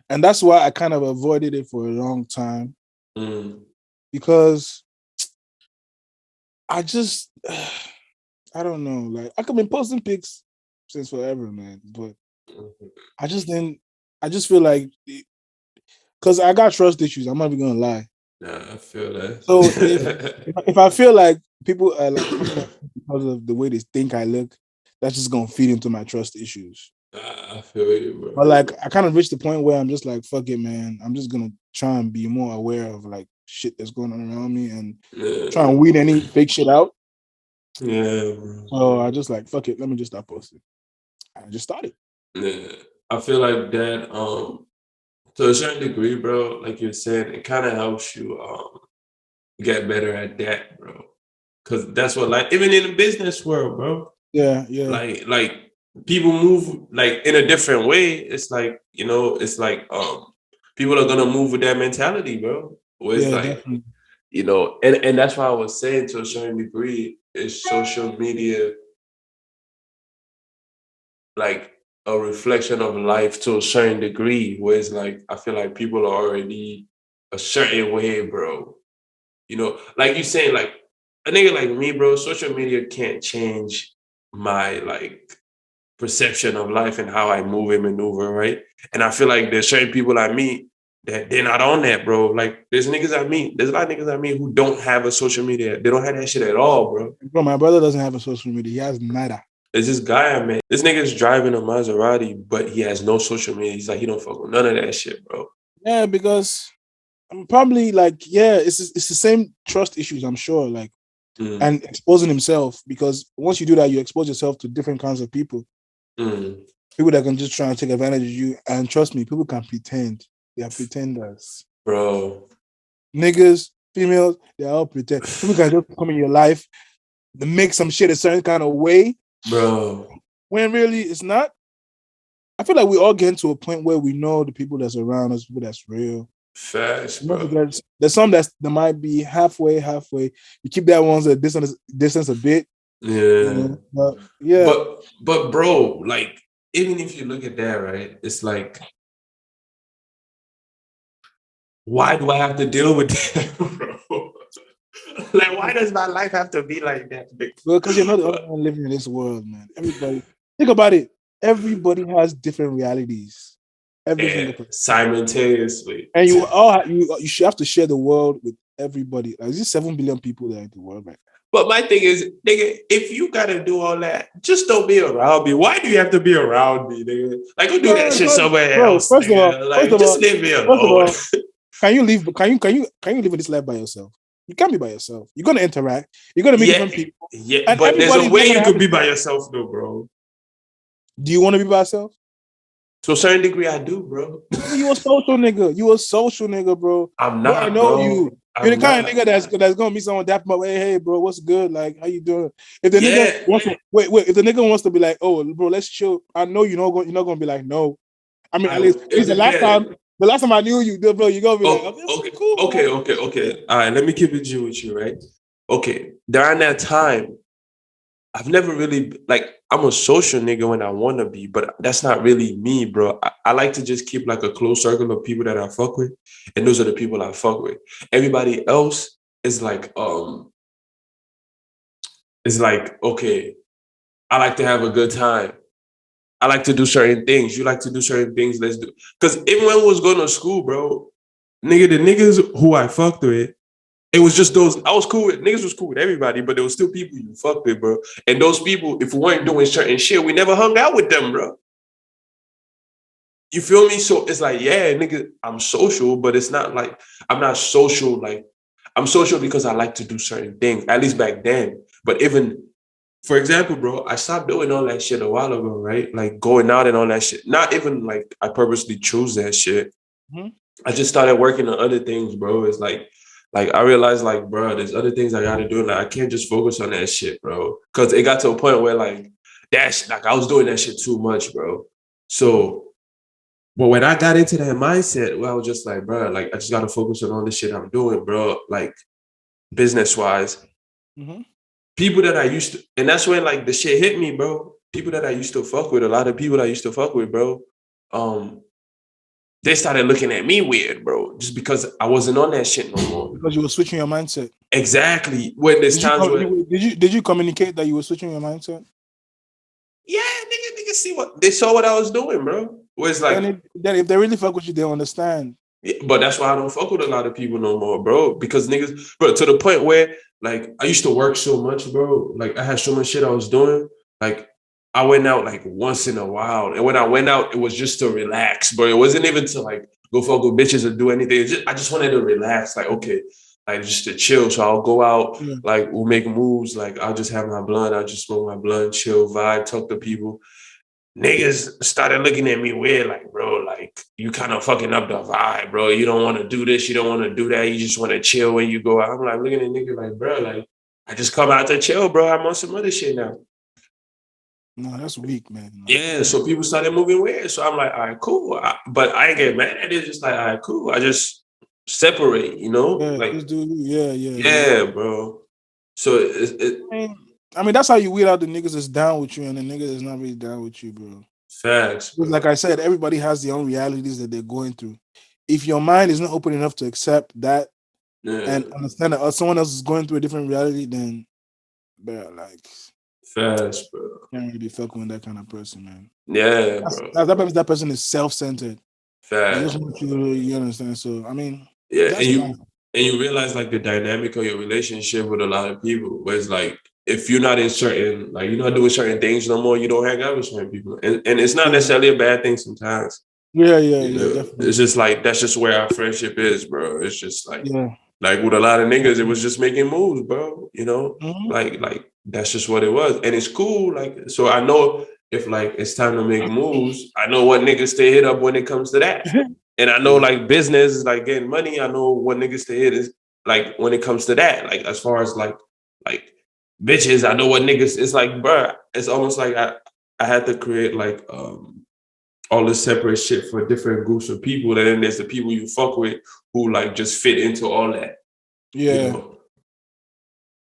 And that's why I kind of avoided it for a long time. Because I just, I don't know. Like, I could be posting pics since forever, man. But I just feel like, because I got trust issues. I'm not even going to lie. Nah, I feel that. So if I feel like people are like because of the way they think I look, that's just going to feed into my trust issues. I feel you, bro. But like, I kind of reached the point where I'm just like, fuck it, man. I'm just gonna try and be more aware of like shit that's going on around me and try and weed any fake shit out. Yeah, bro. So I just like, fuck it. Let me just start posting. I just started. Yeah, I feel like that. To a certain degree, bro, like you're saying, it kind of helps you get better at that, bro. Because that's what, like, even in the business world, bro. Yeah. Like people move like in a different way. It's like, you know, it's like people are gonna move with that mentality, bro. Where it's like, definitely. You know, and that's why I was saying to a certain degree, is social media like a reflection of life to a certain degree, where it's like I feel like people are already a certain way, bro. You know, like you saying, like a nigga like me, bro, social media can't change my like perception of life and how I move and maneuver, right? And I feel like there's certain people I meet that they're not on that, bro. Like there's a lot of niggas I meet who don't have a social media. They don't have that shit at all, bro. Bro, my brother doesn't have a social media. He has nada. There's this guy I met. This nigga's driving a Maserati, but he has no social media. He's like, he don't fuck with none of that shit, bro. Yeah, because I'm probably like, yeah, it's the same trust issues, I'm sure. Like, and exposing himself, because once you do that, you expose yourself to different kinds of people. People that can just try and take advantage of you. And trust me, people can pretend. They are pretenders. Bro. Niggas, females, they all pretend. People can just come in your life, make some shit a certain kind of way. Bro. When really it's not. I feel like we all get to a point where we know the people that's around us, people that's real. Fast, bro. There's some that might be halfway. You keep that one's a distance a bit. Yeah. You know? But bro, like, even if you look at that, right, it's like, why do I have to deal with that, bro? Like, why does my life have to be like that? Well, because you're not the only one living in this world, man. Everybody, think about it. Everybody has different realities. Every single person. Simultaneously. And you should have to share the world with everybody. Like, there's 7 billion people that are in the world right now. But my thing is, nigga, if you gotta do all that, just don't be around me. Why do you have to be around me, nigga? Like, go do that shit somewhere else. First of all, just leave me alone. Can you live in this life by yourself? You can't be by yourself. You're gonna interact. You're gonna meet different people. Yeah, but there's a way you could be by yourself, though, bro. Do you want to be by yourself? To a certain degree, I do, bro. You a social nigga, bro. I'm not. I know you. You're the kind of nigga that's gonna meet someone that hey, bro, what's good? Like, how you doing? If the nigga wants to if the nigga wants to be like, oh, bro, let's chill. I know you're not gonna be like, no. I mean, at least the last time I knew you, bro, you're gonna be like, okay, cool. Okay. All right, let me keep it G with you, right? Okay, during that time, I've never really, like, I'm a social nigga when I want to be, but that's not really me, bro. I like to just keep like a close circle of people that I fuck with, and those are the people I fuck with. Everybody else is like, okay, I like to have a good time. I like to do certain things. You like to do certain things, let's do. Because even when I was going to school, bro, nigga, the niggas who I fucked with, it was just those, I was cool with, niggas was cool with everybody, but there was still people you fucked with, bro. And those people, if we weren't doing certain shit, we never hung out with them, bro. You feel me? So it's like, yeah, nigga, I'm social, but it's not like, I'm not social, like, I'm social because I like to do certain things, at least back then. But even, for example, bro, I stopped doing all that shit a while ago, right? Like going out and all that shit. Not even like I purposely chose that shit. Mm-hmm. I just started working on other things, bro. It's like I realized, like, bro, there's other things I gotta do. Like, I can't just focus on that shit, bro. Because it got to a point where, like, I was doing that shit too much, bro. So, but when I got into that mindset, well, I was just like, bro, like, I just gotta focus on all the shit I'm doing, bro. Like, business-wise. Mm-hmm. People that I used to, and that's when, like, the shit hit me, bro. People that I used to fuck with, a lot of people that I used to fuck with, bro. They started looking at me weird, bro, just because I wasn't on that shit no more. Because you were switching your mindset. Exactly. When there's times when did you communicate that you were switching your mindset? Yeah, nigga, they saw what I was doing, bro. Was like, then if they really fuck with you, they'll understand. Yeah, but that's why I don't fuck with a lot of people no more, bro. Because niggas, bro, to the point where, like, I used to work so much, bro. Like, I had so much shit I was doing. Like, I went out like once in a while. And when I went out, it was just to relax, bro. It wasn't even to like go fuck with bitches or do anything. I just wanted to relax. Like, okay, like just to chill. So I'll go out, like we'll make moves. Like, I'll just have my blunt. I'll just smoke my blunt, chill, vibe, talk to people. Niggas started looking at me weird, like, bro, like, you kind of fucking up the vibe, bro. You don't want to do this. You don't want to do that. You just want to chill when you go out. I'm like, looking at niggas like, bro, like, I just come out to chill, bro. I'm on some other shit now. No, that's weak, man. Yeah, so people started moving weird. So I'm like, all right, cool. But I ain't get mad at it. Just like, all right, cool. I just separate, you know? Yeah, like, just do, yeah. Yeah, bro. So I mean, that's how you weed out the niggas that's down with you and the niggas that's not really down with you, bro. Facts. Bro. Like I said, everybody has their own realities that they're going through. If your mind is not open enough to accept that and understand that someone else is going through a different reality, then, bro, like, facts, bro. Can't really be fucking with that kind of person, man. Yeah, bro. That person is self-centered. Facts. You understand? So, I mean, yeah, and you realize, like, the dynamic of your relationship with a lot of people, where it's like, if you're not in certain, like, you're not doing certain things no more, you don't hang out with certain people. And it's not necessarily a bad thing sometimes. Yeah, definitely. It's just like, that's just where our friendship is, bro. It's just like, Like with a lot of niggas, it was just making moves, bro. You know, Mhm. like that's just what it was, and it's cool. Like, so I know if like it's time to make moves, I know what niggas to hit up when it comes to that, and I know like business is like getting money. I know what niggas to hit is like when it comes to that. Like as far as like bitches, I know what niggas. It's like, bro, it's almost like I had to create like all this separate shit for different groups of people. And then there's the people you fuck with who like just fit into all that. You Yeah, know?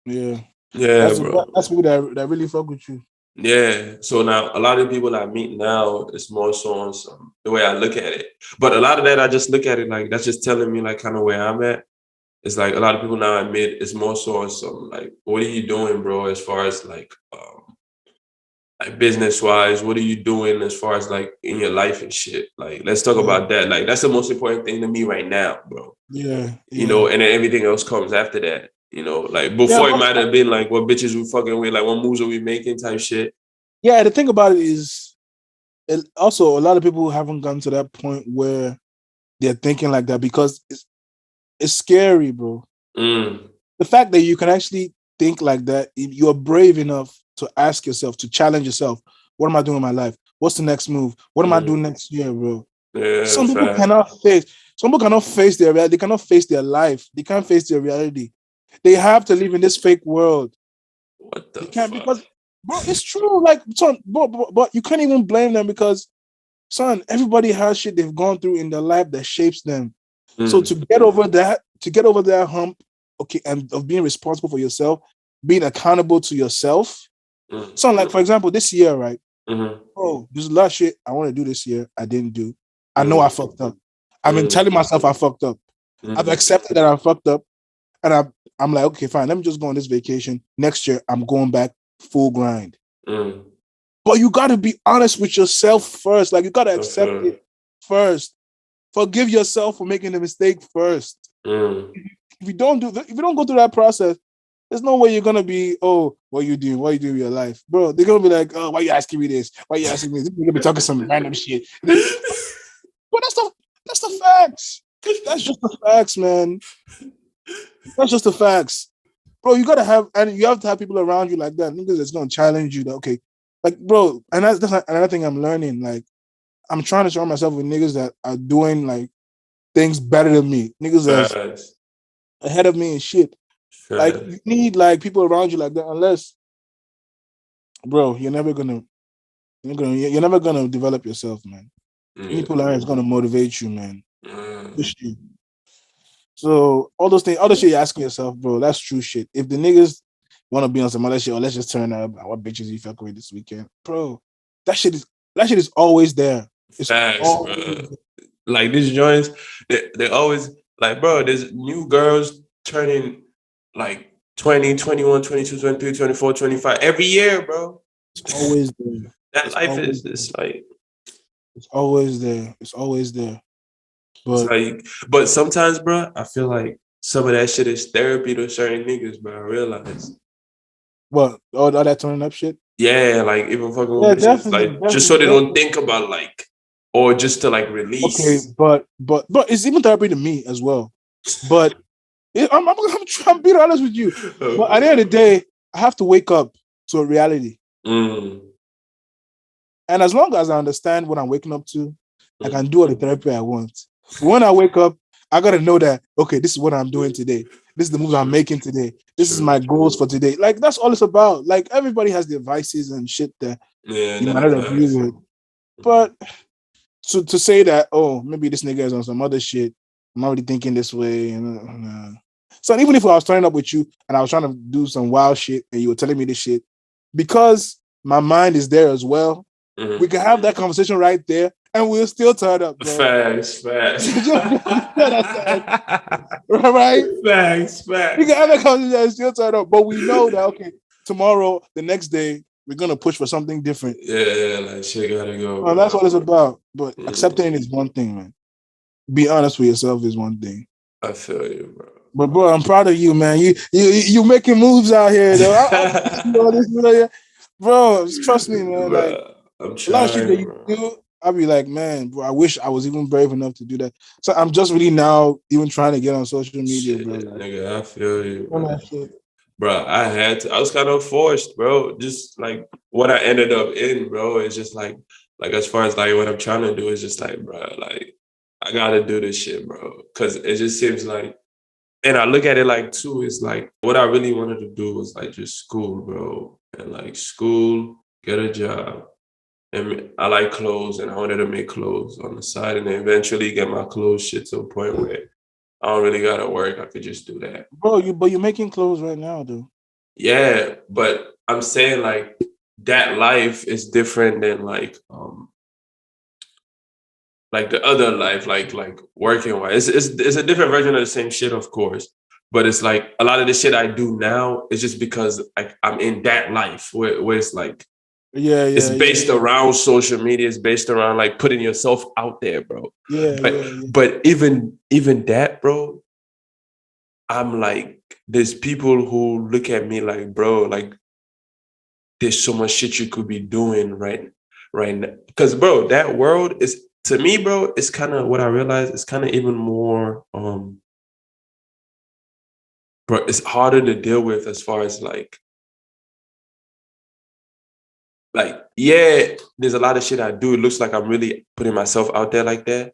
yeah. Yeah, bro. That's people that really fuck with you. Yeah. So now a lot of people I meet now is more so on some the way I look at it. But a lot of that I just look at it like that's just telling me like kind of where I'm at. It's like a lot of people now admit it's more so on some like, what are you doing, bro, as far as like business wise, what are you doing as far as like in your life and shit? Like, let's talk Yeah, about that. Like, that's the most important thing to me right now, bro. yeah, You yeah. know, and then everything else comes after that. You know, like Yeah, before it but might have been like what bitches we fucking with, like what moves are we making type shit. yeah, the thing about it is, also a lot of people haven't gotten to that point where they're thinking like that because it's scary, bro. Mm, The fact that you can actually think like that, you're brave enough to ask yourself, to challenge yourself, what am I doing in my life? What's the next move? What am I doing next year, bro? yeah, Some people fact. cannot face, some people cannot face their reality, they cannot face their life, they can't face their reality. They have to live in this fake world. What the They can't fuck? because, bro, it's true. Like, son, but you can't even blame them because, son, everybody has shit they've gone through in their life that shapes them. So Mm, to get over that hump, okay, and of being responsible for yourself, being accountable to yourself. mm, So, like for example, this year, right? mm, Oh, there's a lot of shit I want to do this year. I didn't do. I know I mm, fucked up. I've been mm, telling myself I fucked up. I've mm, accepted that I fucked up, and I'm like, okay, fine. Let me just go on this vacation. Next year, I'm going back full grind. mm. But you got to be honest with yourself first. Like you got to I accept feel it it. first. Forgive yourself for making the mistake first. Mm. If you don't if you don't go through that process, there's no way you're gonna be, oh, what you doing? What you doing with your life, bro? They're gonna be like, oh, why you asking me this? Why you asking me this? You're gonna be talking some random shit. But that's the facts. That's just the facts, man. That's just the facts, bro. You gotta have, and you have to have people around you like that. Niggas that's gonna challenge you. That okay, like, bro. And that's another thing I'm learning. Like, I'm trying to surround myself with niggas that are doing like things better than me. Niggas that's Facts. ahead of me and shit. Like Facts. you need like people around you like that. Unless, bro, you're never gonna develop yourself, man. You need Yeah. people that is gonna motivate you, man. Mm. Push you. So all those things, all the shit you're asking yourself, bro, that's true shit. If the niggas want to be on some other shit, or let's just turn up, what bitches you fuck with this weekend, bro? That shit is that shit is always there. It's Facts, bro. always Like these joints, they always like, bro, there's new girls turning like 20, 21, 22, 23, 24, 25 every year, bro. it's always there. That It's life always is it's like it's always there. It's always there. it's But like but sometimes, bro, I feel like some of that shit is therapy to certain niggas, bro. I realize. what all that turning up shit? Yeah, like even fucking Yeah, with bitches, definitely, like just so definitely, they don't definitely. think about like or just to like Okay, release. but it's even therapy to me as well. But I'm being honest with you. But at the end of the day, I have to wake up to a reality. Mm, And as long as I understand what I'm waking up to, I mm, can do all the therapy I want. But when I wake up, I gotta know that okay, this is what I'm doing today. This is the moves I'm true, making today. This is true. my goals for today. Like that's all it's about. Like everybody has their vices and shit that Yeah, you might nah, not agree facts. with. But to say that, oh, maybe this nigga is on some other shit. I'm already thinking this way. And so even if I was turning up with you and I was trying to do some wild shit and you were telling me this shit, because my mind is there as well, we Mm-hmm. can have that conversation right there and we'll still turn up, bro. Facts, facts. You understand what I'm saying? Right? Facts, We can facts. have that conversation and still turn up. But we know that, okay, tomorrow, the next day, we're going to push for something different. Yeah, like shit gotta go, Well, that's bro. what it's about. But Mm, accepting it is one thing, man. Be honest with yourself is one thing. I feel you, bro. But bro, I'm proud of you, man. You making moves out here, though. I see all this, bro. Trust me, man. Like Bro, I'm a lot of shit that trying, you bro. do, I'll be like, man, bro, I wish I was even brave enough to do that. So I'm just really now even trying to get on social media, Shit, bro. Like, nigga, I feel you, all bro. that shit. Bro, I had to. I was kind of forced, bro. Just like what I ended up in, bro. It's just like as far as like what I'm trying to do is just like, bro, like I gotta do this shit, bro. Cause it just seems like, and I look at it like too. It's like what I really wanted to do was like just school, bro, and like school, get a job, and I like clothes, and I wanted to make clothes on the side, and then eventually get my clothes shit to a point where I don't really gotta work. I could just do that. Bro, you're making clothes right now, dude. Yeah, but I'm saying like that life is different than like the other life, like working wise. It's a different version of the same shit, of course. But it's like a lot of the shit I do now is just because like I'm in that life where it's like it's based around social media, it's based around like putting yourself out there, bro. But even that, bro, I'm like, there's people who look at me like, bro, like there's so much shit you could be doing right now. Because bro, that world is to me, bro, it's kind of what I realize. It's kind of even more, bro. It's harder to deal with as far as yeah. There's a lot of shit I do. It looks like I'm really putting myself out there like that.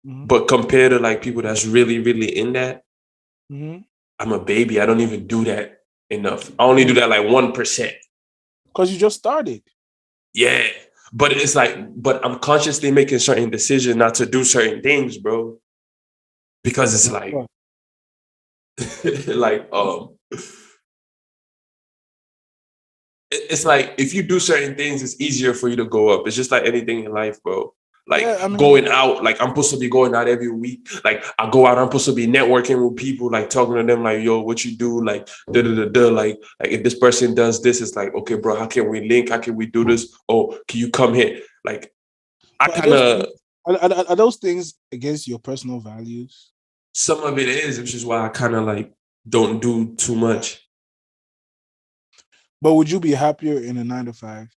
Mm-hmm. But compared to like people that's really, really in that, Mm-hmm. I'm a baby. I don't even do that enough. I only do that like 1%. Because you just started. Yeah. But it's like, but I'm consciously making certain decisions not to do certain things, bro. Because it's like, like, it's like if you do certain things, it's easier for you to go up. It's just like anything in life, bro. Like Yeah, I mean, going out, like I'm supposed to be going out every week. Like I go out, I'm supposed to be networking with people, like talking to them, like, yo, what you do? Like, da da da da. Like if this person does this, it's like, okay, bro, how can we link? How can we do this? Oh, can you come here? Like, I kind of are those things against your personal values? some of it is, which is why I kind of like don't do too much. But would you be happier in a 9 to 5?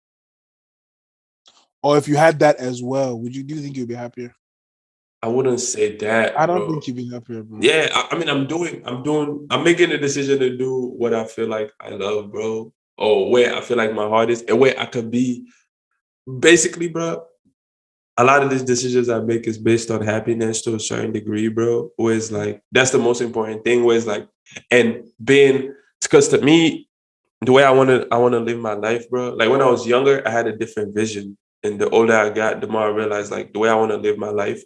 Or if you had that as well, do you think you'd be happier? I wouldn't say that, I don't bro. think you'd be happier, bro. Yeah, I mean, I'm making a decision to do what I feel like I love, bro, or where I feel like my heart is, and where I could be. Basically, bro, a lot of these decisions I make is based on happiness to a certain degree, bro. Where it's like that's the most important thing. Where it's like, and being because to me, the way I want to live my life, bro. Like when I was younger, I had a different vision, and the older I got, the more I realized like the way I want to live my life,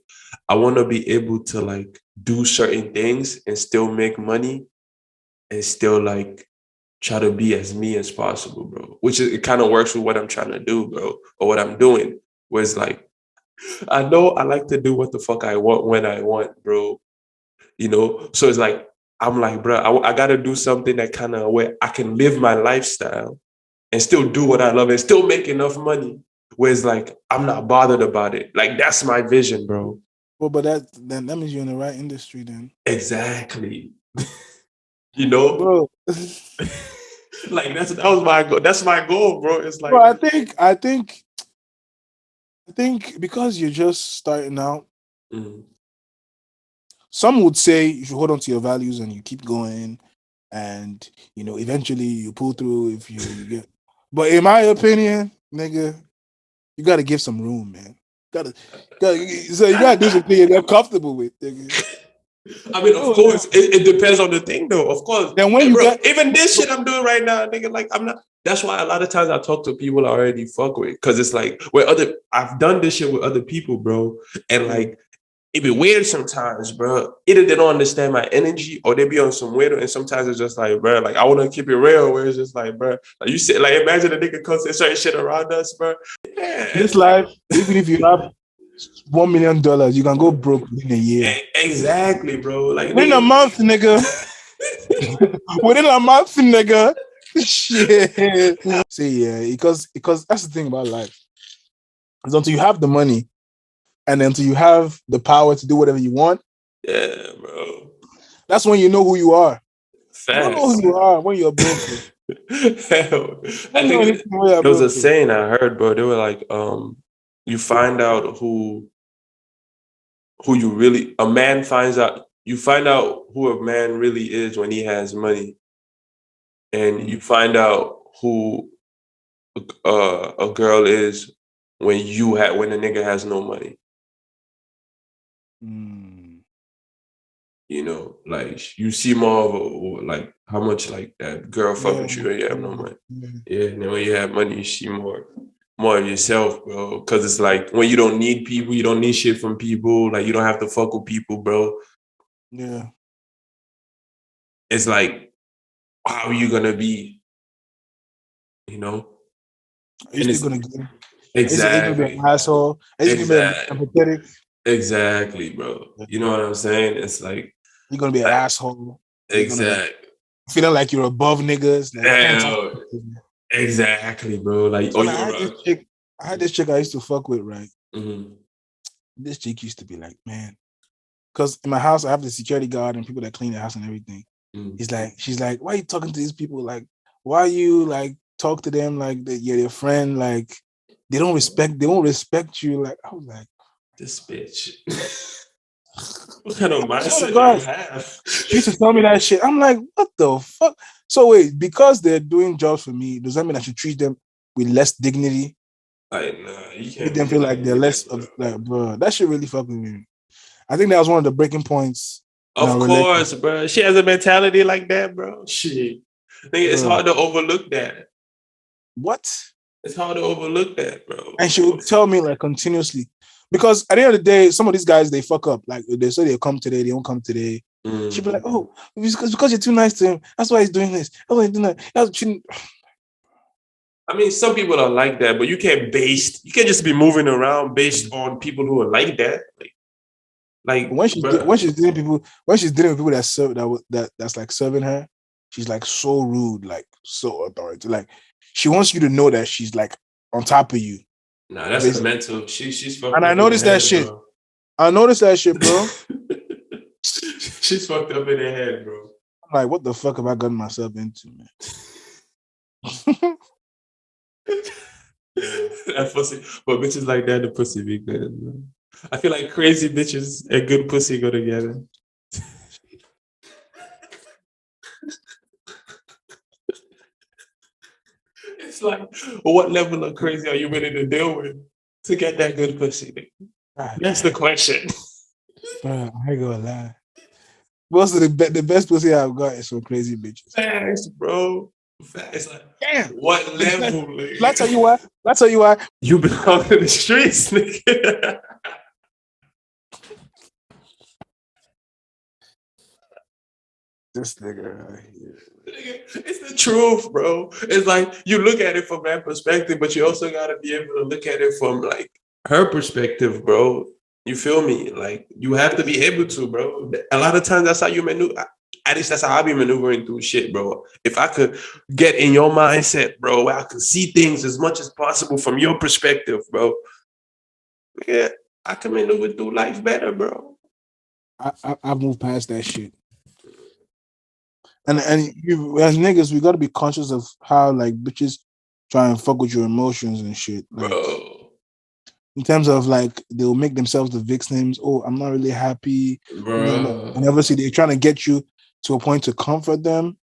I want to be able to like do certain things and still make money and still like try to be as me as possible, bro. Which is, it kind of works with what I'm trying to do, bro, or what I'm doing. Where it's like I know I like to do what the fuck I want when I want, bro. You know, so it's like I'm like, bro, I got to do something that kind of where I can live my lifestyle and still do what I love and still make enough money. Where it's like I'm not bothered about it. Like that's my vision, bro. Well, but that means you're in the right industry then. Exactly. You know, Bro. like that was my goal. That's my goal, bro. It's like, Bro, I think because you're just starting out, some would say you should hold on to your values and you keep going, and eventually you pull through if you get. But in my opinion, nigga, you gotta give some room, man. So you gotta do something you're comfortable with, nigga. I mean, of course, it depends on the thing, though. Of course. Then when you get even this shit I'm doing right now, nigga, like I'm not. That's why a lot of times I talk to people I already fuck with, because it's like I've done this shit with other people, bro, and like it be weird sometimes, bro. Either they don't understand my energy or they be on some weirdo, and sometimes it's just like, bro, like I want to keep it real, where it's just like, bro, like you said, like imagine a nigga comes and certain shit around us, bro. Yeah. This life, even if you have $1 million, you can go broke within a year. Exactly, bro. Like within a month, nigga. Within a month, nigga. Shit. See, yeah, because that's the thing about life. Is until you have the money, and until you have the power to do whatever you want, yeah, bro. That's when you know who you are. Facts. You don't know who you are when you're broke. I think there was a saying I heard, bro. They were like, you find out who you really, a man finds out, you find out who a man really is when he has money. And you find out who a girl is when when a nigga has no money. You know, like you see more of like how much like that girl fuck with you when you have no money. Yeah, and then when you have money, you see more of yourself, bro. Cause it's like when you don't need people, you don't need shit from people, like you don't have to fuck with people, bro. Yeah. It's like, how are you gonna be? You know? Are you still gonna get him? Exactly. Are you gonna be an asshole? Are you gonna be empathetic? Exactly, bro. You know what I'm saying? It's like you're gonna be an asshole. Exactly. Feeling like you're above niggas. Like, exactly, bro. Like, so I had this chick I used to fuck with, right? Mm-hmm. This chick used to be like, man, because in my house I have the security guard and people that clean the house and everything. Mm-hmm. She's like, why are you talking to these people? Like, why you like talk to them like you're their friend? Like, they won't respect you. Like, I was like, this bitch. What kind of mindset do you have? She used to tell me that shit. I'm like, what the fuck? So wait, because they're doing jobs for me, does that mean I should treat them with less dignity? Like, nah, you can't. Make them feel like they're less of like, bro. That shit really fucking me. I think that was one of the breaking points. Of course, bro. She has a mentality like that, bro. Shit. It's hard to overlook that. What? It's hard to overlook that, bro. And she would tell me like continuously. Because at the end of the day, some of these guys, they fuck up. Like they say they'll come today, they won't come today. She'd be like, oh, because you're too nice to him. That's why he's doing this. That's why he's doing that. I mean, some people are like that, but you can't just be moving around based on people who are like that. Like when she's dealing with people that's like serving her, she's like so rude, like so authoritative. Like she wants you to know that she's like on top of you. Nah, that's a mental. She's fucked. And I noticed that shit. Bro. I noticed that shit, bro. She's fucked up in her head, bro. I'm like, what the fuck have I gotten myself into, man? That pussy, but bitches like that, the pussy be good, man. I feel like crazy bitches and good pussy go together. It's like, what level of crazy are you ready to deal with to get that good pussy? That's the question. Bro, I ain't gonna lie. Most of the best pussy I've got is from crazy bitches. Thanks, bro. It's like, damn, what level? Let's tell you why. You belong to the streets, nigga. This nigga right here. It's the truth, bro. It's like you look at it from that perspective, but you also gotta be able to look at it from like her perspective, bro. You feel me? Like you have to be able to, bro. A lot of times that's how you maneuver. At least that's how I be maneuvering through shit, bro. If I could get in your mindset, bro, where I could see things as much as possible from your perspective, bro. Yeah, I can maneuver through life better, bro. I've moved past that shit. And you as niggas, we gotta be conscious of how like bitches try and fuck with your emotions and shit. Like, bro. In terms of like they'll make themselves the victims. Oh, I'm not really happy. Bro. And obviously they're trying to get you to a point to comfort them.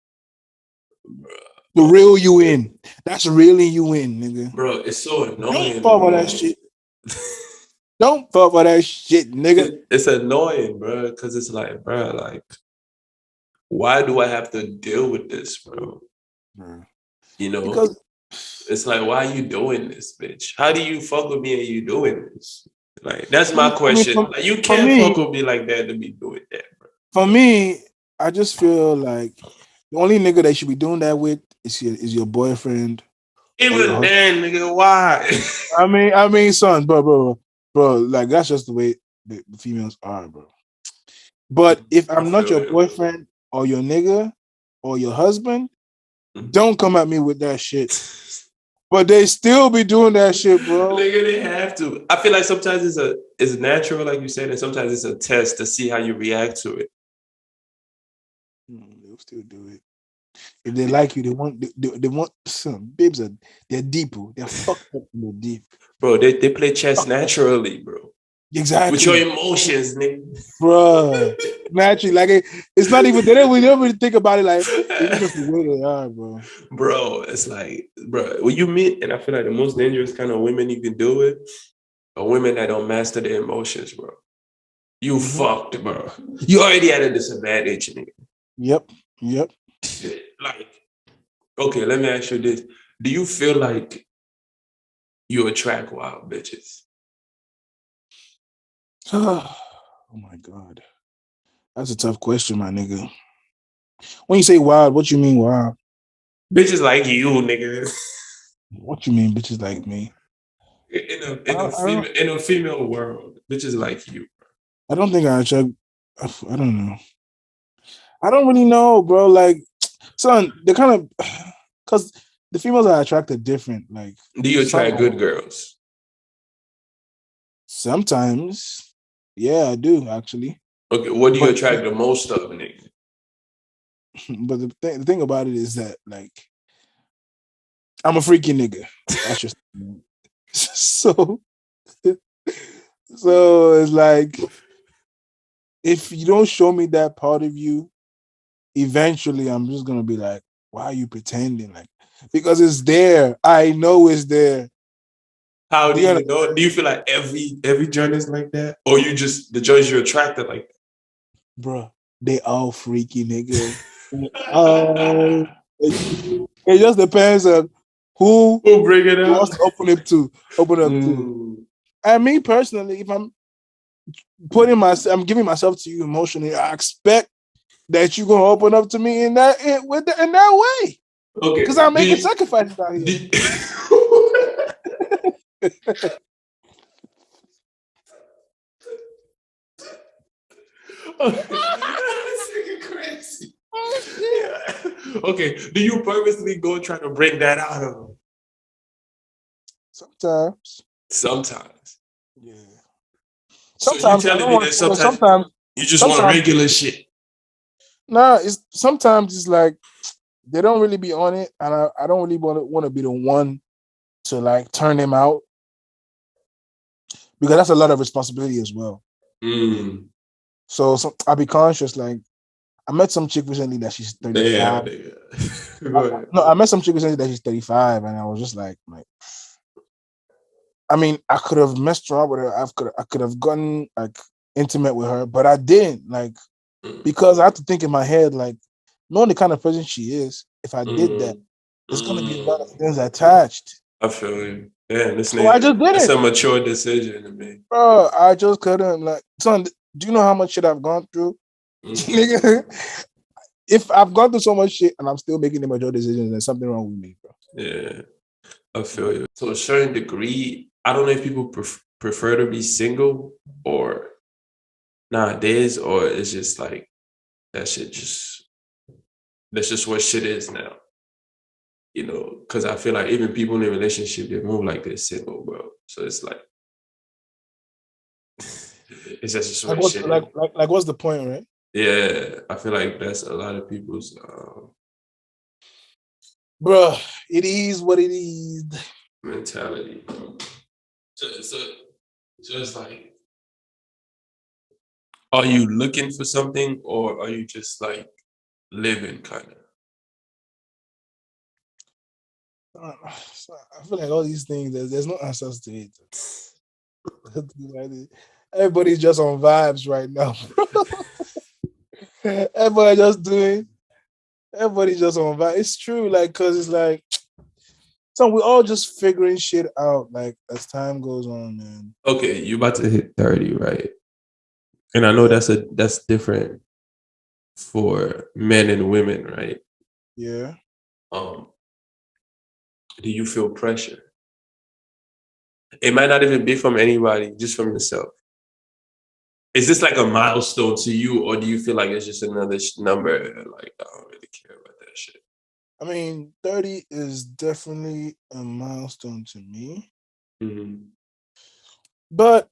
To reel you in. That's reeling you in, nigga. Bro, it's so annoying. Don't fall for that shit. Don't fall for that shit, nigga. It's annoying, bro, because it's like, bro, like, why do I have to deal with this, bro? You know? Because it's like, why are you doing this, bitch? How do you fuck with me and you doing this? Like, that's my question. Like, you can't fuck with me like that to be doing that, bro. For me, I just feel like the only nigga that should be doing that with is your boyfriend. Even then, nigga, why? I mean, son, bro, like that's just the way the females are, bro. But if I'm not your boyfriend or your nigga or your husband, don't come at me with that shit. But they still be doing that shit, bro. Nigga, they have to. I feel like sometimes it's natural, like you said, and sometimes it's a test to see how you react to it. They'll still do it. If they like you, they want some babes they're deep, bro. They're fucked up in the deep. Bro, they play chess naturally, bro. Exactly. With your emotions, nigga. Bro. Naturally, like it's not even they don't really think about it like it's just the way they are, bro. Bro, it's like, bro, when you meet, and I feel like the most dangerous kind of women you can do with are women that don't master their emotions, bro. You fucked, bro. You already at a disadvantage, nigga. Yep. Like, okay, let me ask you this. Do you feel like you attract wild bitches? Oh my God. That's a tough question, my nigga. When you say wild, what you mean wild? Bitches like you, nigga. What you mean, bitches like me? In a female world, bitches like you. I don't think I attract. I don't know. I don't really know, bro. Like, son, they're kind of because the females are attracted different. Like, do you attract good girls? Sometimes, yeah, I do actually. Okay, what do you attract the most of, nigga? But the thing about it is that, like, I'm a freaky nigga. That's just so. So it's like, if you don't show me that part of you, eventually I'm just gonna be like, why are you pretending? Like, because it's there. I know it's there. How do you know? Do you feel like every joint is like that, or you just the joints you're attracted like that? Bro, they all freaky, nigga. It just depends on who bring it up. wants to open up to. And me personally, if I'm I'm giving myself to you emotionally, I expect that you're gonna open up to me in that way. Okay, because I'm making sacrifices out here. Crazy. Yeah. Okay, do you purposely go try to bring that out of them? Sometimes. Yeah. So you telling me that sometimes you just want regular shit? Nah, sometimes it's like they don't really be on it, and I don't really want to be the one to like turn them out, because that's a lot of responsibility as well. So I'll be conscious. Like, I met some chick recently that she's 35. I met some chick recently that she's 35, and I was just like, I mean, I could have messed around with her. I could have gotten like intimate with her, but I didn't. Like, because I have to think in my head, like, knowing the kind of person she is, if I did that, there's gonna be a lot of things attached. I feel you. Yeah, I just did it. It's a mature decision to me. Bro, I just couldn't. Like, son, do you know how much shit I've gone through? If I've gone through so much shit and I'm still making the mature decisions, there's something wrong with me, bro. Yeah, I feel you. To a certain degree, I don't know if people prefer to be single or nowadays, or it's just like that's just what shit is now. You know, because I feel like even people in a relationship, they move like they're single, bro. So it's like it's just what shit. Like what's the point, right? Yeah, I feel like that's a lot of people's bro, it is what it is. Mentality, bro. So it's like, are you looking for something, or are you just like living kind of? I feel like all these things, there's no answers to it. Everybody's just on vibes right now. Everybody's just on vibes. It's true, like, because it's like, so we're all just figuring shit out, like, as time goes on, man. Okay, you about to hit 30, right? And I know that's different for men and women, right? Yeah. Do you feel pressure? It might not even be from anybody, just from yourself. Is this like a milestone to you, or do you feel like it's just another number? Like, I don't really care about that shit. I mean, 30 is definitely a milestone to me. But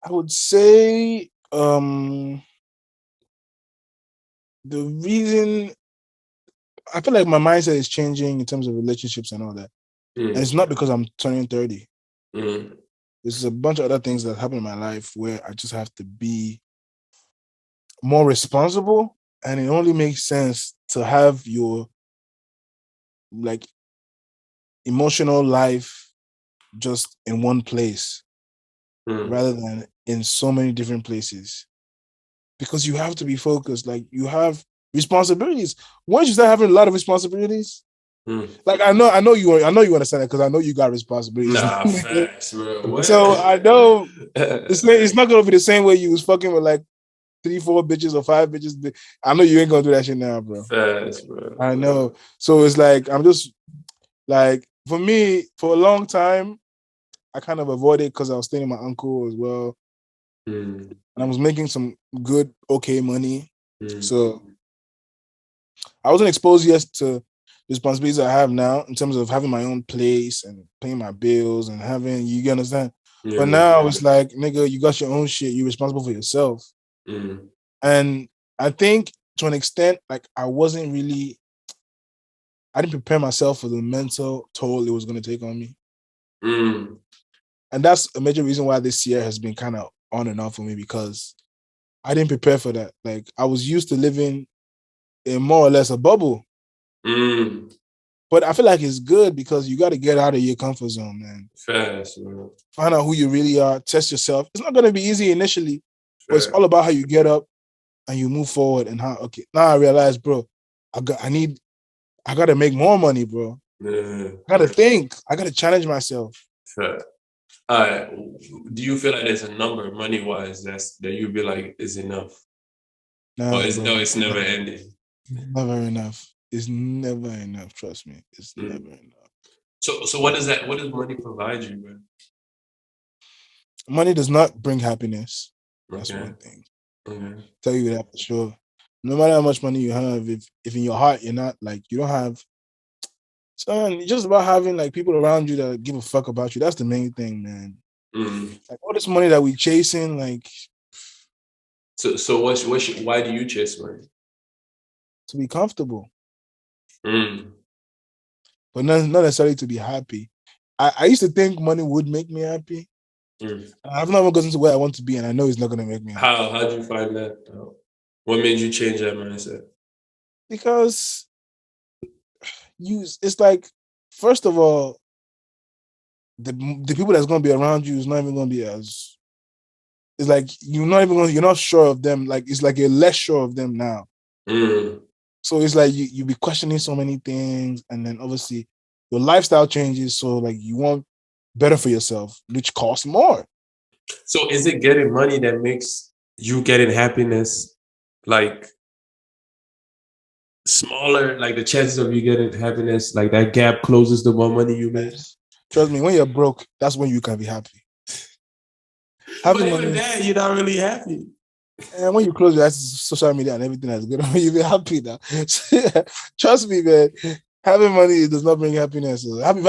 I would say the reason I feel like my mindset is changing in terms of relationships and all that. And it's not because I'm turning 30. There's a bunch of other things that happen in my life where I just have to be more responsible, and it only makes sense to have your like emotional life just in one place rather than in so many different places, because you have to be focused. Like, you have responsibilities. Once you start having a lot of responsibilities, like I know you understand that, because I know you got responsibilities. Nah, facts, bro. What? So I know it's not gonna be the same way you was fucking with like 3, 4 bitches or 5 bitches. I know you ain't gonna do that shit now, bro. Facts, bro. I know. So it's like, I'm just like, for me, for a long time, I kind of avoided because I was staying with my uncle as well. And I was making some good, okay money. So I wasn't exposed yet to responsibilities I have now in terms of having my own place and paying my bills and having, you understand? Yeah. But now it's like, nigga, you got your own shit. You're responsible for yourself. And I think to an extent, like, I didn't prepare myself for the mental toll it was going to take on me. And that's a major reason why this year has been kind of on and off for me, because I didn't prepare for that. Like, I was used to living in more or less a bubble. But I feel like it's good because you got to get out of your comfort zone, man. Fast, man. Find out who you really are. Test yourself. It's not going to be easy initially, but it's all about how you get up and you move forward. And how, okay, now I realize, bro, I got to make more money, bro. Yeah. I got to think. I got to challenge myself. Fair. All right. Do you feel like there's a number, money-wise, that you'd be like is enough? Nah, it's never ending. Never enough. It's never enough. Trust me. It's never enough. So what does money provide you, man? Money does not bring happiness. That's one thing. Tell you that for sure. No matter how much money you have, if in your heart you're not like, you don't have, son, it's just about having like people around you that give a fuck about you. That's the main thing, man. Like, all this money that we chasing, like. So why do you chase money? To be comfortable. But not necessarily to be happy. I used to think money would make me happy. I've never gotten to where I want to be, and I know it's not going to make me happy. How'd you find that? What made you change that mindset? Because it's like, first of all, the people that's going to be around you is not even going to be as. It's like you're not sure of them. Like, it's like you're less sure of them now. So it's like you be questioning so many things, and then obviously your lifestyle changes. So like, you want better for yourself, which costs more. So is it getting money that makes you getting happiness like smaller? Like, the chances of you getting happiness, like that gap closes the more money you make? Trust me, when you're broke, that's when you can be happy. But even then, you're not really happy. And when you close your eyes to social media and everything that's good, you'll be happy now. Trust me, man. Having money does not bring happiness. Having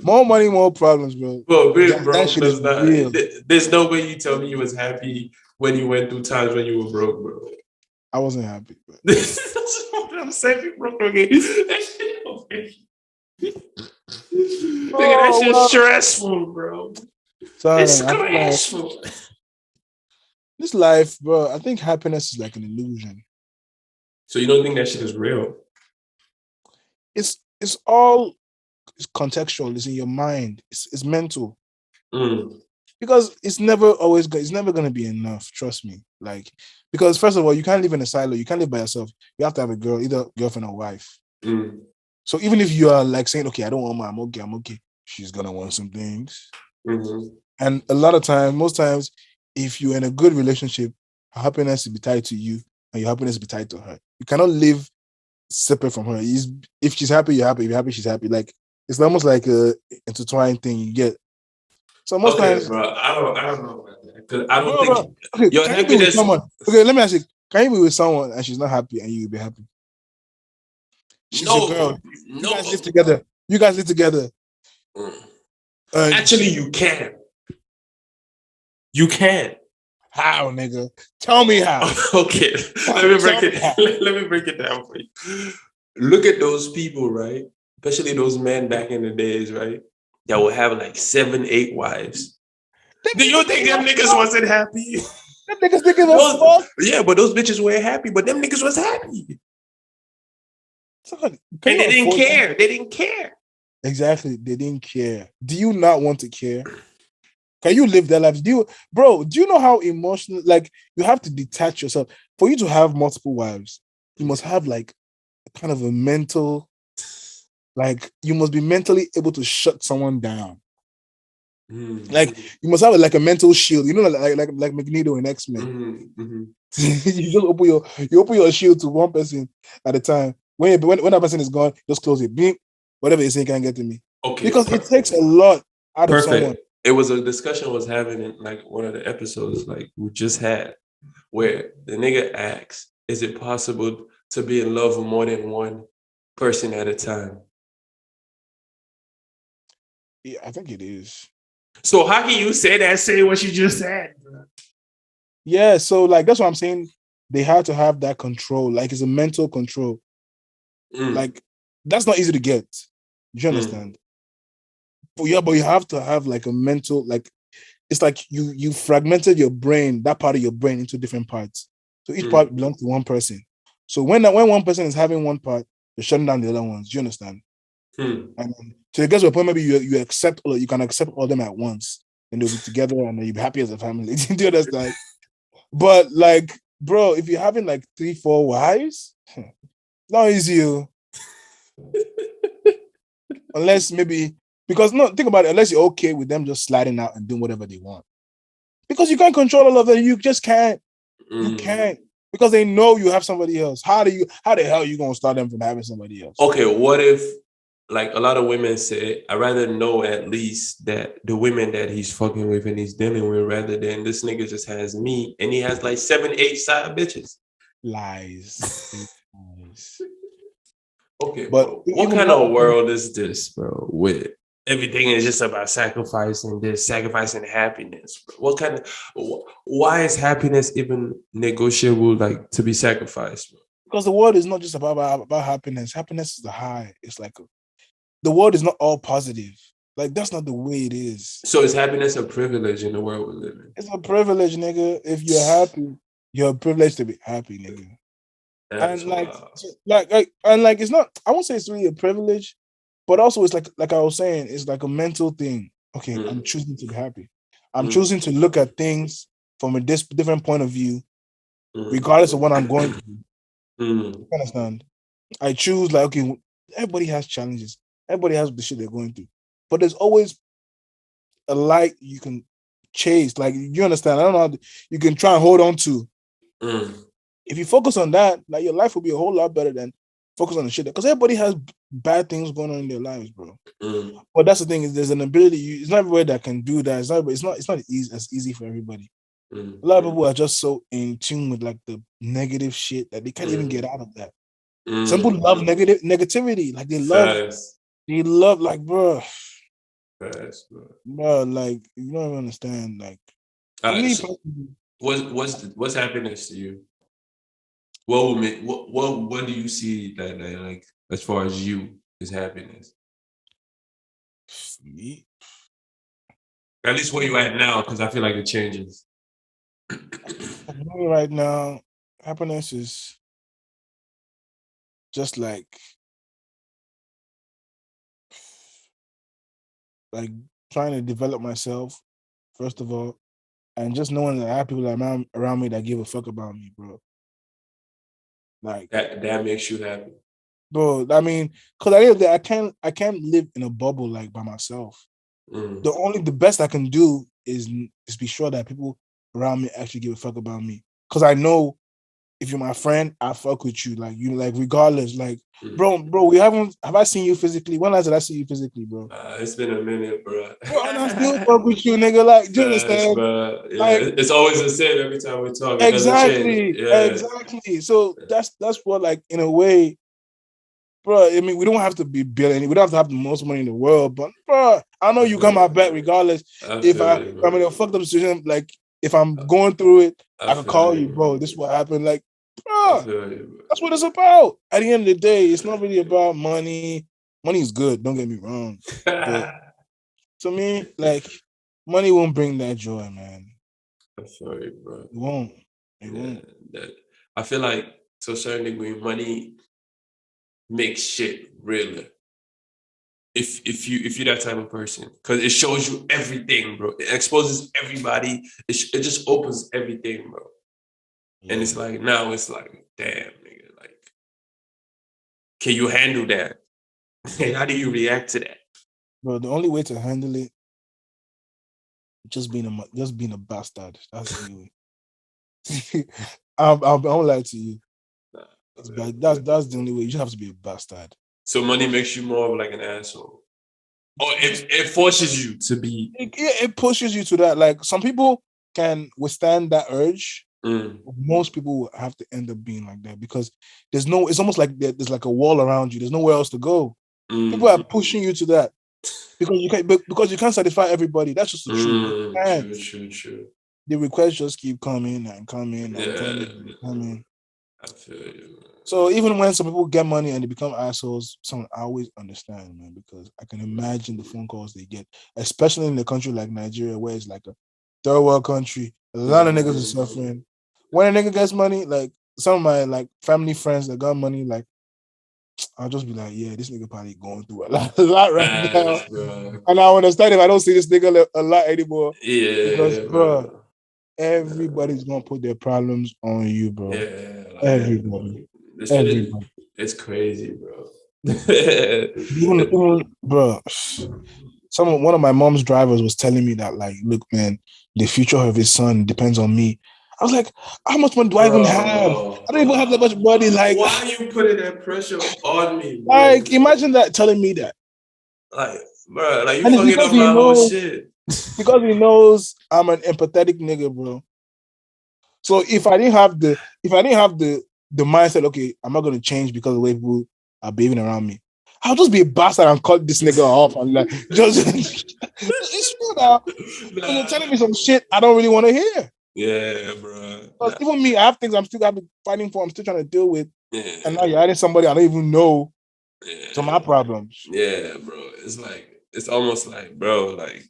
more money, more problems, bro. That shit is real. There's no way you tell me you was happy when you went through times when you were broke, bro. I wasn't happy, bro. That's what I'm saying, broke again. That shit okay. That shit's stressful, bro. It's stressful. This life, bro, I think happiness is like an illusion. So you don't think that shit is real? It's contextual. It's in your mind. It's mental. Because it's never going to be enough. Trust me. Like, because first of all, you can't live in a silo. You can't live by yourself. You have to have a girl, either girlfriend or wife. So even if you are like saying, okay, I don't want more, I'm okay. She's gonna want some things. And a lot of times, most times, if you're in a good relationship, her happiness will be tied to you, and your happiness will be tied to her. You cannot live separate from her. If she's happy, you're happy. If you're happy, she's happy. Like, it's almost like a intertwined thing you get. So most times, bro, I don't know about that, because I don't think your happiness. You be with someone, okay, let me ask you: can you be with someone and she's not happy, and you will be happy? She's your girl. You guys live together. Actually, you can. You can. How, nigga? Tell me how. Okay, let me break it. How. Let me break it down for you. Look at those people, right? Especially those men back in the days, right? That will have like 7, 8 wives. Do you think them niggas wasn't happy? Them niggas didn't give a fuck. Yeah, but those bitches weren't happy. But them niggas was happy. And they didn't care. They didn't care. Exactly. They didn't care. Do you not want to care? Can you live their lives? Do you know how emotional, like, you have to detach yourself for you to have multiple wives? You must have like kind of a mental, like, you must be mentally able to shut someone down. Like, you must have like a mental shield, you know, like Magneto in X-Men. You just open your shield to one person at a time. When that person is gone, just close it. Beep, whatever you say can't get to me. Okay, because it takes a lot out of someone. It was a discussion was having in like one of the episodes like we just had, where the nigga asks, "Is it possible to be in love with more than one person at a time?" Yeah, I think it is. So how can you say that? Say what you just said. Yeah, so like that's what I'm saying. They have to have that control. Like, it's a mental control. Like, that's not easy to get. Do you understand? But you have to have like a mental, like, it's like you fragmented your brain, that part of your brain, into different parts. So each part belongs to one person. So when one person is having one part, you're shutting down the other ones. Do you understand? And so it gets to a point maybe you accept you can accept all of them at once, and they'll be together and you'll be happy as a family. Do you understand? But like, bro, if you're having like 3, 4 wives, not easy. Unless maybe, because no, think about it, unless you're okay with them just sliding out and doing whatever they want. Because you can't control all of them. You just can't. You can't. Because they know you have somebody else. How the hell are you gonna stop them from having somebody else? Okay, what if, like, a lot of women say, I'd rather know at least that the women that he's fucking with and he's dealing with, rather than this nigga just has me and he has like 7, 8 side bitches. Lies. Okay, but what kind of world is this, bro? With everything is just about sacrificing this, sacrificing happiness. Bro. Why is happiness even negotiable, like, to be sacrificed, bro? Because the world is not just about happiness. Happiness is the high. It's like the world is not all positive. Like, that's not the way it is. So is happiness a privilege in the world we live in? It's a privilege, nigga. If you're happy, you're privileged to be happy, nigga. That's and like it's not, I won't say it's really a privilege, but also it's like I was saying, it's like a mental thing. Okay, I'm choosing to be happy. I'm choosing to look at things from a different point of view, regardless of what I'm going through. You understand? I choose, like, okay, everybody has challenges. Everybody has the shit they're going through. But there's always a light you can chase. Like, you understand? I don't know, you can try and hold on to. If you focus on that, like, your life will be a whole lot better than focus on the shit. Because everybody has bad things going on in their lives, bro. But that's the thing, is there's an ability. It's not everybody that can do that. It's not easy for everybody. A lot of people are just so in tune with like the negative shit that they can't even get out of that. Some people love negativity. Like, they love like, bro. Bro, like, you don't even understand. Like, so what's happiness to you? What do you see that like, as far as you, is happiness? Me? At least where you at now, because I feel like it changes. Right now, happiness is just like trying to develop myself, first of all, and just knowing that I have people around me that give a fuck about me, bro. Like, that makes you happy, bro. I mean, because I can't live in a bubble like by myself. The best I can do is be sure that people around me actually give a fuck about me. Because I know, if you're my friend, I fuck with you. Like, you, like, regardless. Like, bro, have I seen you physically? When last did I see you physically, bro? It's been a minute, bro. Bro, and I still fuck with you, nigga. Like, do you understand? Bro. Yeah, like, it's always the same every time we talk. It exactly. Exactly. So that's what, like, in a way, bro, I mean, we don't have to be billionaires. We don't have to have the most money in the world, but, bro, I know you got my back regardless. Absolutely, if I'm in a fucked up situation, like, if I'm going through it, I can feel call you, you, bro. This is what happened. Like, I bro, feel you, bro. that's what it's about. At the end of the day, it's not really about money. Money is good, don't get me wrong. But to me, like, money won't bring that joy, man. I feel you, bro. It won't. It won't. I feel like to a certain degree, money makes shit realer. If you're that type of person, because it shows you everything, bro. It exposes everybody. It just opens everything, bro. Yeah. And it's like now it's like, damn, nigga, like, can you handle that? And how do you react to that? Bro, the only way to handle it, just being a bastard. That's the only way. I won't lie to you. That's the only way. You just have to be a bastard. So money makes you more of like an asshole. Oh, it forces you to be. It pushes you to that. Like, some people can withstand that urge. Most people will have to end up being like that because it's almost like there's like a wall around you. There's nowhere else to go. People are pushing you to that because you can't satisfy everybody. That's just the truth. True. The requests just keep coming and coming and coming. I feel you. So even when some people get money and they become assholes, I always understand, man, because I can imagine the phone calls they get, especially in a country like Nigeria, where it's like a third world country. A lot of niggas are suffering. When a nigga gets money, like some of my like family friends that got money, like I'll just be like, yeah, this nigga probably going through a lot right now. Bro. And I understand if I don't see this nigga a lot anymore. Yeah, because bro, everybody's gonna put their problems on you, bro. Yeah, like, everybody. It's crazy, bro. even bro. One of my mom's drivers was telling me that, like, look, man, the future of his son depends on me. I was like, how much money do I even have? I don't even have that much money. Like, why are you putting that pressure on me, bro? Like, imagine that telling me that. Like, bro, like, you fucking up my whole shit. Because he knows I'm an empathetic nigga, bro. So if I didn't have the mindset, okay, I'm not gonna change because of the way people are behaving around me, I'll just be a bastard and cut this nigga off and like just it's true now. Because you're telling me some shit I don't really want to hear. Yeah, bro. Because even me, I have things I'm still fighting for, I'm still trying to deal with. Yeah. And now you're adding somebody I don't even know to my problems. Yeah, bro. It's like, it's almost like, bro, like,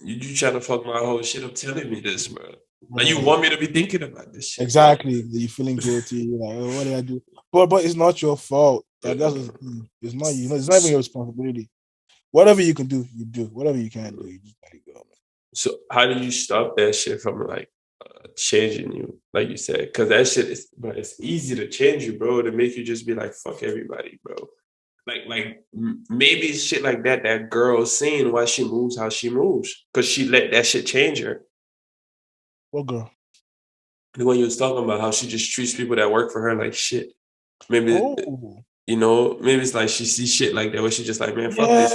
you trying to fuck my whole shit up telling me this, bro. Like, you want me to be thinking about this shit. Exactly. You're feeling guilty. You're like, oh, what did I do? But it's not your fault. It's not you. It's not even your responsibility. Whatever you can do, you do. Whatever you can't do, you just let it go, man. So how do you stop that shit from like changing you, like you said? Because that shit is, bro, it's easy to change you, bro, to make you just be like, fuck everybody, bro. Like maybe shit like that girl seeing why she moves how she moves because she let that shit change her. What girl? The one you was talking about, how she just treats people that work for her like shit. Maybe you know, maybe it's like she sees shit like that where she just like, man, fuck this.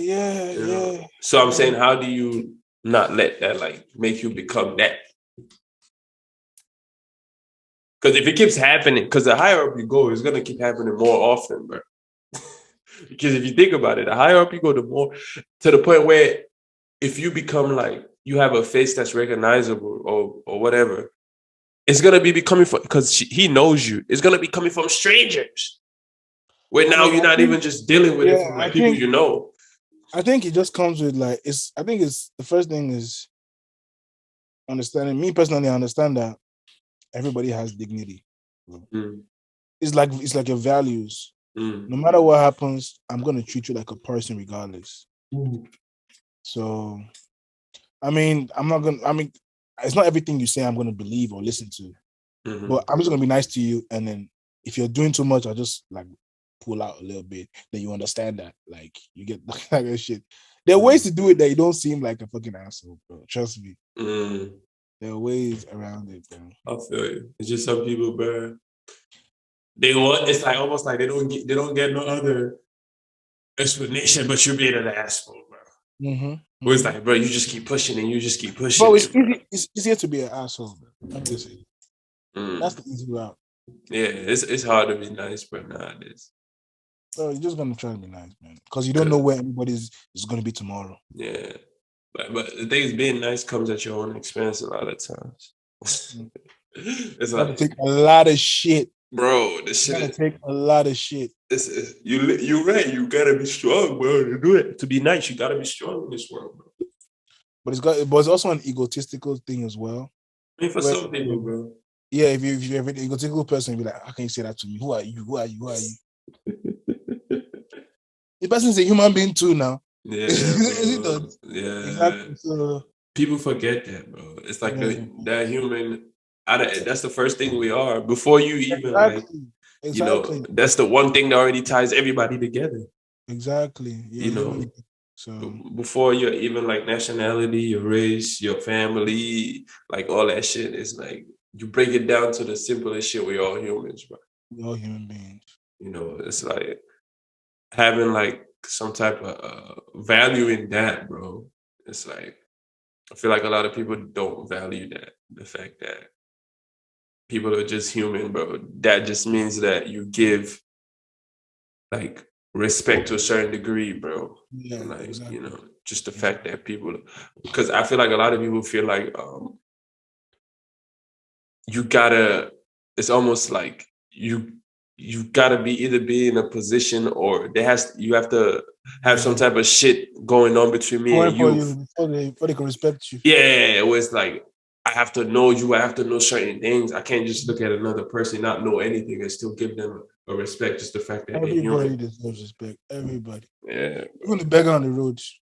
Yeah. So I'm saying, how do you not let that like make you become that? Because if it keeps happening, because the higher up you go, it's gonna keep happening more often, bro. Because if you think about it, the higher up you go, the more, to the point where if you become like, you have a face that's recognizable or whatever, it's gonna be coming from, because he knows you. It's gonna be coming from strangers. Where now you're not even just dealing with it from like people you know. I think it just comes with like, the first thing is understanding. Me personally, I understand that everybody has dignity. It's like your values. No matter what happens, I'm gonna treat you like a person regardless. So, I mean, it's not everything you say I'm gonna believe or listen to, but I'm just gonna be nice to you. And then if you're doing too much, I'll just like pull out a little bit. Then you understand that, like, you get like that shit. There are ways to do it that you don't seem like a fucking asshole, bro. Trust me. There are ways around it, bro. I feel you. It's just some people, bro. It's like almost like they don't get no other explanation, but you're being an asshole, bro. Where it's like, bro, you just keep pushing and you just keep pushing. Bro, it's easier to be an asshole, bro. That's the easy route. Yeah, it's hard to be nice, bro, nowadays. Bro, you're just gonna try to be nice, man, because you don't know where everybody is gonna be tomorrow. Yeah, But the thing is, being nice comes at your own expense a lot of times. It's You gotta like, take a lot of shit. bro, this You shit gotta is. take a lot of shit. You're right. You gotta be strong, bro, to do it. To be nice, you gotta be strong in this world, bro. But it's also an egotistical thing as well. I mean, for Where, some people, bro. yeah, if you're an egotistical person, you'll be like, how can you say that to me? Who are you? Who are you? Who are you? The person's a human being too now. Yeah, Is it bro. not? Yeah. Exactly. So People forget that, bro. It's like yeah, that human. That's the first thing we are before you even like. exactly. Exactly. That's the one thing that already ties everybody together. Exactly. You're You a human know, being. So before your even like nationality, your race, your family, like all that shit is like you break it down to the simplest shit. We're all humans, bro. we're all human beings. It's like having like some type of value in that, bro. It's like I feel like a lot of people don't value that. The fact that people are just human, bro. That just means that you give like respect to a certain degree, bro. Yeah, Like, exactly. just the fact that people, because I feel like a lot of people feel like you gotta, it's almost like you gotta be in a position or you have to have some type of shit going on between me Going and for you. you before they can respect you. Yeah, it was like I have to know you. I have to know certain things. I can't just look at another person, not know anything, and still give them a respect. Just the fact that they're Everybody human. deserves respect. Everybody. Yeah, Even the beggar on the roads.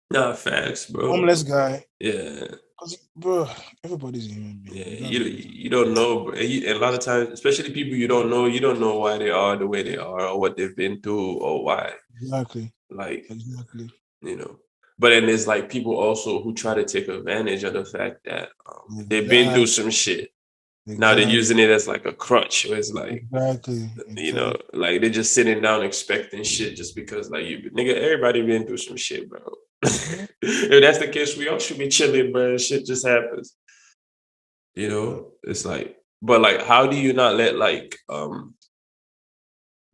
nah, facts, bro. Homeless guy. Yeah, Because, bro, everybody's a human being. yeah. You You gotta you don't know, bro. And a lot of times, especially people you don't know why they are the way they are, or what they've been through, or why. exactly. Like Exactly. you know. But then there's like people also who try to take advantage of the fact that they've been through Exactly. some shit. Now they're Exactly. using it as like a crutch. Where it's like, Exactly. Exactly. like they're just sitting down expecting shit just because like nigga, everybody been through some shit, bro. If that's the case, we all should be chilling, bro. Shit just happens. It's like, but like, how do you not let like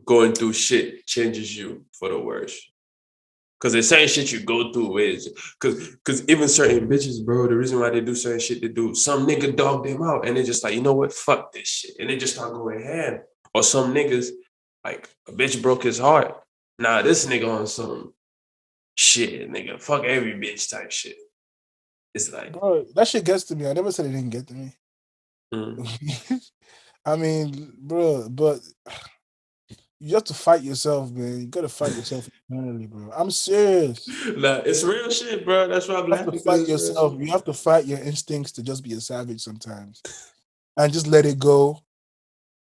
going through shit changes you for the worse? Cause the same shit you go through is cause even certain bitches, bro, the reason why they do certain shit they do, some nigga dog them out and they just like, you know what, fuck this shit. And they just start going ham. Or some niggas, like a bitch broke his heart. Nah, this nigga on some shit, nigga. Fuck every bitch type shit. It's like, Bro, that shit gets to me. I never said it didn't get to me. I mean, bro, but you have to fight yourself, man. You gotta fight yourself internally, bro. I'm serious. nah, it's real shit, bro. That's why I'm You have to laughing because fight it's real yourself. shit. You have to fight your instincts to just be a savage sometimes. And just let it go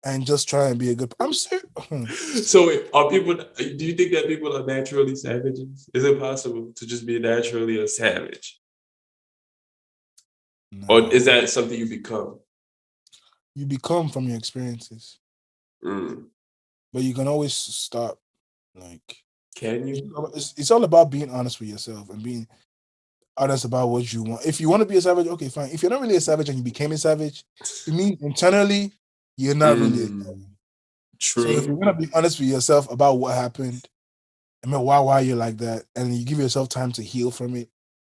and just try and be a good. I'm serious. So are people? Do you think that people are naturally savages? Is it possible to just be naturally a savage, or is No. that something you become? You become from your experiences. Mm. But you can always stop. Like Can you? it's all about being honest with yourself and being honest about what you want. If you want to be a savage, okay, fine. If you're not really a savage and you became a savage, it means internally you're not really a savage. So if you're True. gonna be honest with yourself about what happened, I mean why you're like that, and you give yourself time to heal from it,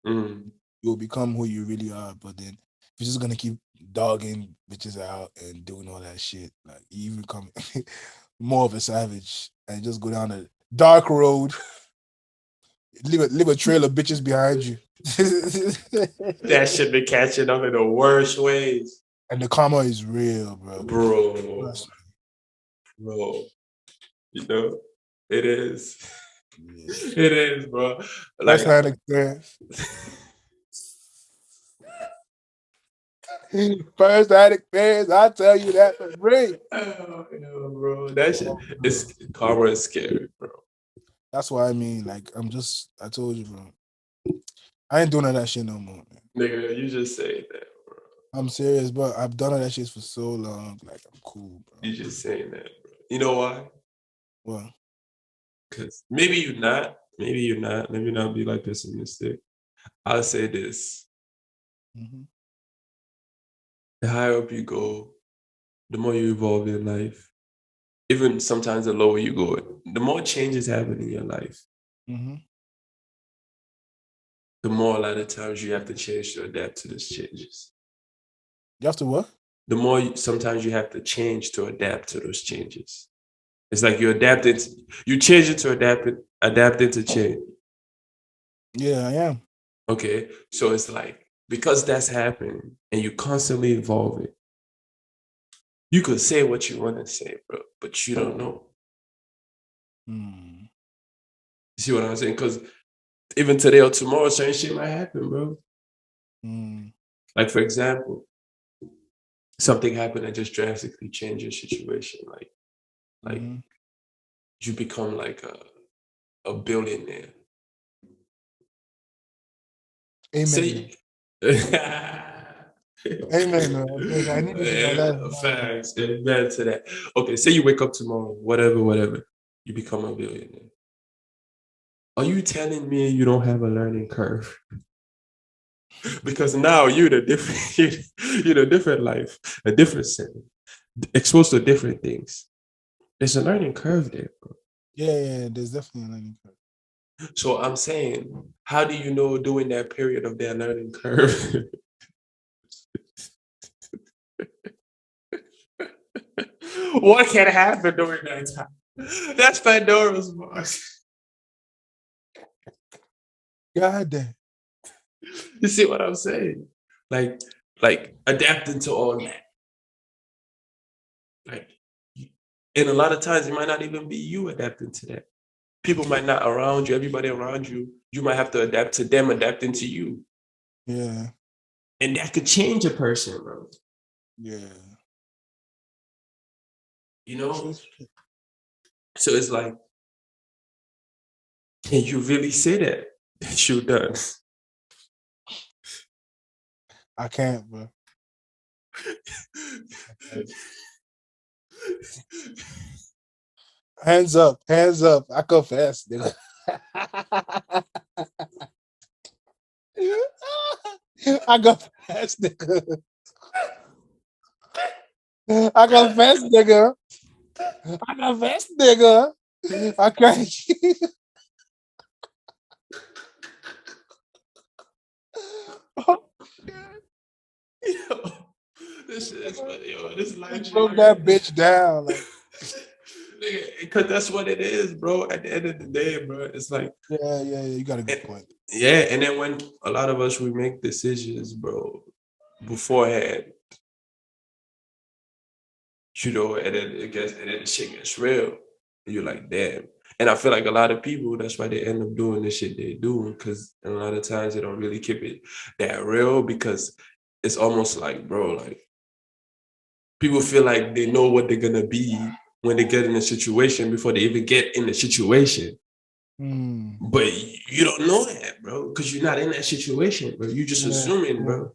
Mm. you'll become who you really are. But then if you're just gonna keep dogging bitches out and doing all that shit, like you even become more of a savage and just go down a dark road, leave a trail of bitches behind you. That should be catching up in the worst ways, And the karma is real, bro. bro. Trust Bro, it is. me. Yeah. It is, bro. First Like, hand experience. First hand experience. I tell you that for free. oh, yeah, bro. That shit is karma is scary, bro. That's why I mean, like, I told you, bro. I ain't doing all that shit no more, man. Nigga, you just say that, bro. I'm serious, bro. I've done all that shit for so long. Like, I'm cool, bro. You just saying that, bro. You know why? Well, Because maybe you're not. Maybe you're not. Let me not be like pessimistic. I'll say this. mhm. The higher up you go, the more you evolve in life. Even sometimes the lower you go, the more changes happen in your life. Mhm. the more a lot of times you have to change to adapt to those changes. You have to what? The more sometimes you have to change to adapt to those changes. It's like you adapted, you change it to adapt it to change. Yeah, I am. Okay, so it's like because that's happening and you constantly evolve it. You could say what you want to say, bro, but you don't know. Mm. You see what I'm saying? Because even today or tomorrow, certain shit might happen, bro. Mm. Like for example, something happened that just drastically changed your situation. Like you become like a billionaire. Amen. Say, Amen. Man. I need to get yeah, that. facts. Amen to that. Okay, say you wake up tomorrow, whatever, you become a billionaire. Are you telling me you don't have a learning curve? Because now you're the different, you're a different life, a different setting, exposed to different things. There's a learning curve there, bro. Yeah, there's definitely a learning curve. So I'm saying, how do you know during that period of their learning curve? What can happen during that time? That's Pandora's box. God damn. You see what I'm saying? Like adapting to all that. Like, and a lot of times it might not even be you adapting to that. People might not around you, everybody around you, you might have to adapt to them adapting to you. Yeah. And that could change a person, bro. Yeah. You know? So it's like, can you really say that you're done? I can't, bro. Hands up. I confess, nigga. I confess, nigga. I confess, nigga. I can't. Yo, this shit is funny, yo. This life Broke that bitch down. Like, because that's what it is, bro. At the end of the day, bro, it's like yeah, you got a good point. Yeah, and then when a lot of us we make decisions, bro, beforehand, you know, and then and then the shit gets real. And you're like, damn. And I feel like a lot of people, that's why they end up doing the shit they do, because a lot of times they don't really keep it that real because it's almost like, bro, like people feel like they know what they're gonna be when they get in a situation before they even get in the situation. But you don't know that, bro, because you're not in that situation, bro. You're just assuming, bro,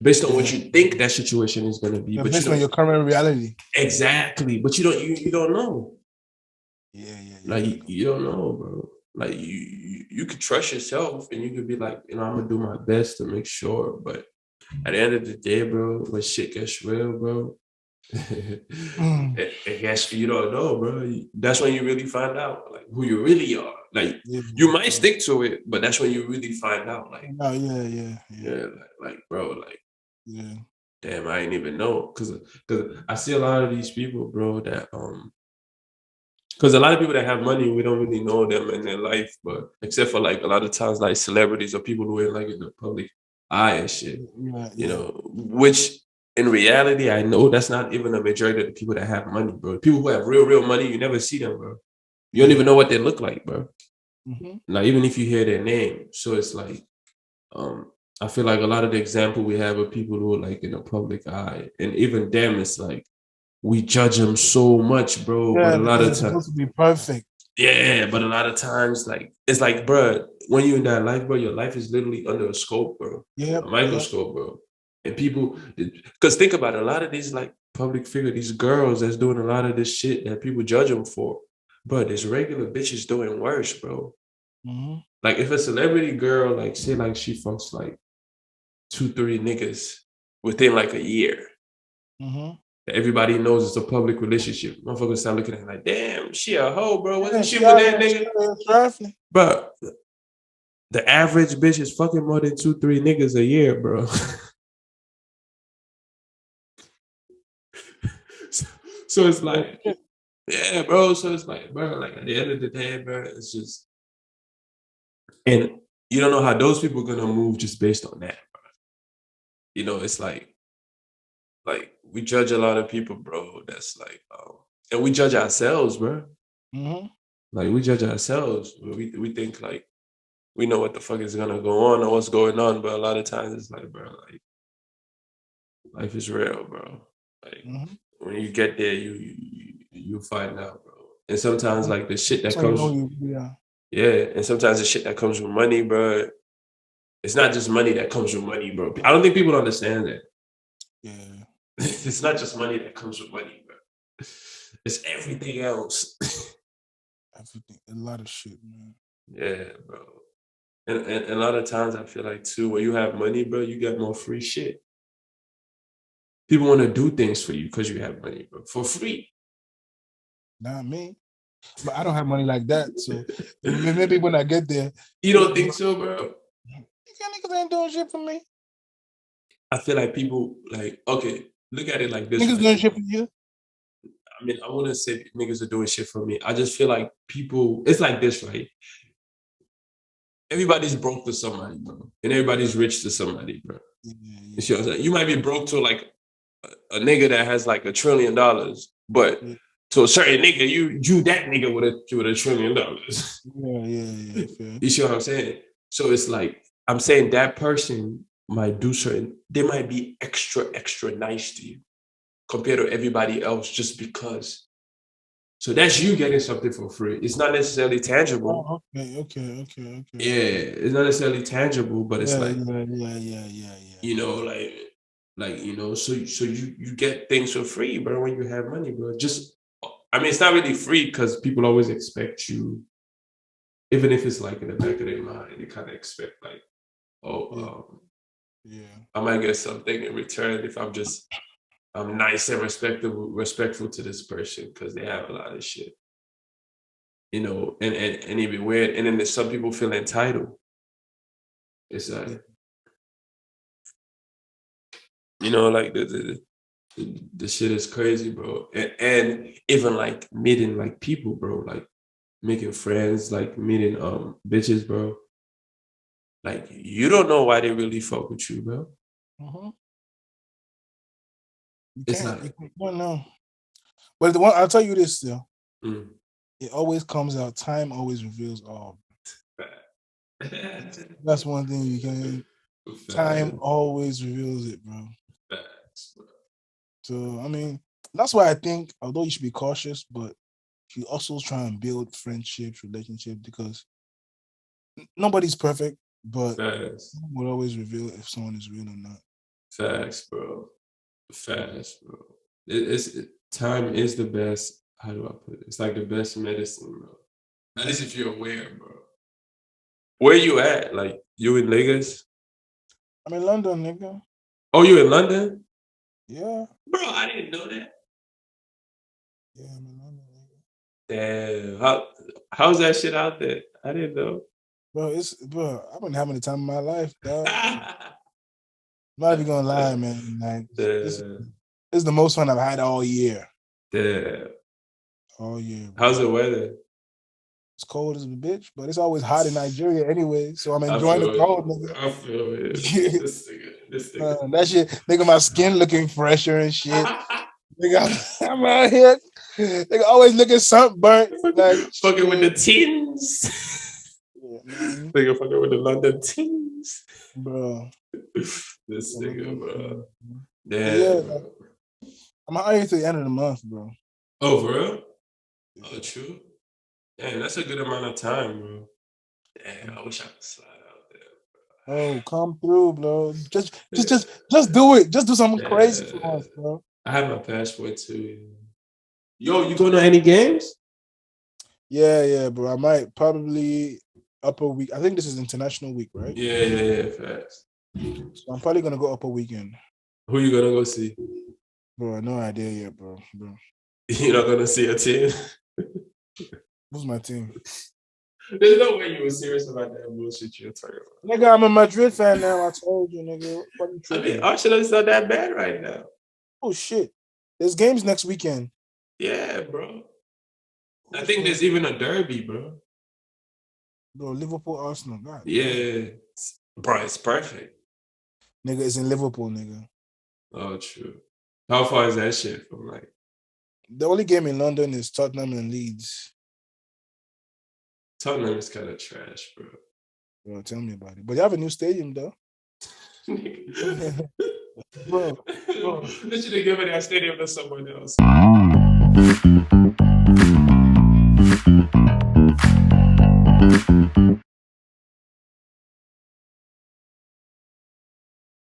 based on what you think that situation is gonna be. But based on your current reality. Exactly. But you don't know. Yeah. Like you don't know, bro. Like you could trust yourself and you could be like, you know, I'm gonna do my best to make sure. But at the end of the day, bro, when shit gets real, bro, I guess you don't know, bro. That's when you really find out like who you really are. Like you might stick to it, but that's when you really find out. Like, yeah. Like bro, like yeah. Damn, I didn't even know because I see a lot of these people, bro, that because a lot of people that have money, we don't really know them in their life, but except for like a lot of times like celebrities or people who are like in the public eye and shit, you know, which in reality, I know that's not even a majority of the people that have money, bro. People who have real money, you never see them, bro. You don't even know what they look like, bro. Like even if you hear their name, so it's like, I feel like a lot of the example we have of people who are like in the public eye, and even them, it's like we judge them so much, bro. Yeah, but a lot of times, supposed to be perfect. Yeah, but a lot of times, like it's like, bro, when you're in that life, bro, your life is literally under a scope, bro. A microscope, bro. And people, because think about it, a lot of these like public figure, these girls that's doing a lot of this shit that people judge them for, bro. There's regular bitches doing worse, bro. Like if a celebrity girl, like say, like she fucks like 2-3 niggas within like a year. Everybody knows it's a public relationship. Motherfuckers start looking at her like, damn, she a hoe, bro. Wasn't she with that nigga? Trifling. But the average bitch is fucking more than 2-3 niggas a year, bro. So it's like, yeah, bro. So it's like, bro, like at the end of the day, bro, it's just, and you don't know how those people are gonna move just based on that, bro. You know, it's like we judge a lot of people, bro. That's like, and we judge ourselves, bro. Mm-hmm. Like we judge ourselves. We think like we know what the fuck is gonna go on or what's going on, but a lot of times it's like, bro, like life is real, bro. Like when you get there, you find out, bro. And sometimes like the shit that So you comes, know yeah. yeah, and sometimes the shit that comes with money, bro. It's not just money that comes with money, bro. I don't think people understand that. Yeah. It's not just money that comes with money, bro. It's everything else. Everything, a lot of shit, man. Yeah, bro. And a lot of times I feel like too, when you have money, bro, you get more free shit. People want to do things for you because you have money, bro, for free. Not me. But I don't have money like that. So maybe when I get there. You don't think so, bro? Niggas ain't doing shit for me. I feel like people like, okay, look at it like this. Niggas right? doing shit for you. I mean, I wouldn't say niggas are doing shit for me. I just feel like people, it's like this, right? Everybody's broke to somebody, bro. And everybody's rich to somebody, bro. Yeah. You see what I'm saying? You might be broke to like a nigga that has like $1 trillion, but to a certain nigga, you that nigga with $1 trillion. Yeah. Fair. You see what I'm saying? So it's like I'm saying that person might do certain, they might be extra nice to you compared to everybody else just because. So that's you getting something for free. It's not necessarily tangible. Oh, okay. Yeah, it's not necessarily tangible, but it's like Yeah. you know, like you know, so you get things for free, bro, when you have money, bro. Just I mean, it's not really free because people always expect you, even if it's like in the back of their mind, they kind of expect like, oh, I might get something in return if I'm nice and respectful to this person because they have a lot of shit. You know, and even weird. And then there's some people feel entitled. It's like, you know, like the shit is crazy, bro. And even like meeting like people, bro, like making friends, like meeting bitches, bro. Like you don't know why they really fuck with you, bro. You It's can't. like, You don't know. But the one I'll tell you this still. mm. It always comes out. Time always reveals all. That's one thing you can. Time always reveals it, bro. Facts, bro. So I mean, that's why I think, although you should be cautious, but you also try and build friendships, relationships, because nobody's perfect, but Facts. will always reveal if someone is real or not. Facts, bro. Facts, bro. Time is the best. How do I put it? It's like the best medicine, bro. At least if you're aware, bro. Where you at? Like you in Lagos? I'm in London, nigga. Oh, you in London? Yeah. Bro, I didn't know that. Yeah, I'm in London, nigga. Damn. How's that shit out there? I didn't know. Bro, I've been having the time of my life, dog. I'm not even gonna lie, man. Like this is the most fun I've had all year. Damn. All year. Bro. How's the weather? It's cold as a bitch, but it's always hot in Nigeria anyway. So I'm enjoying the cold, nigga. I feel it. This nigga. That shit, nigga, my skin looking fresher and shit. Nigga, I'm out here. Nigga always looking sunburnt. Like fucking with the teens. Nigga fucking with the London teens. Bro. This nigga, bro. Damn. Yeah, bro. I'm out here to the end of the month, bro. Oh, for real? Oh, true. Damn, that's a good amount of time, bro. Damn, I wish I could slide out there. Bro. Oh, come through, bro. Just do it. Just do something crazy for us, bro. I have my passport too. Yo, you going to any games? Yeah, bro. I might probably upper week. I think this is International Week, right? Yeah, fast. So I'm probably gonna go upper weekend. Who you gonna go see? Bro, no idea yet, bro. You're not gonna see a team? Who's my team? There's no way you were serious about that bullshit you're talking about. Nigga, I'm a Madrid fan now. I told you, nigga. What are you I tripping? mean, Arsenal's not that bad right now. Oh shit. There's games next weekend. Yeah, bro. I think there's even a derby, bro. Bro, Liverpool, Arsenal. God. Yeah. Bro, it's perfect. Nigga, it's in Liverpool, nigga. Oh, true. How far is that shit from like? The only game in London is Tottenham and Leeds. Tottenham is kind of trash, bro. Bro, tell me about it. But you have a new stadium, though. Bro. They should have given that stadium to someone else.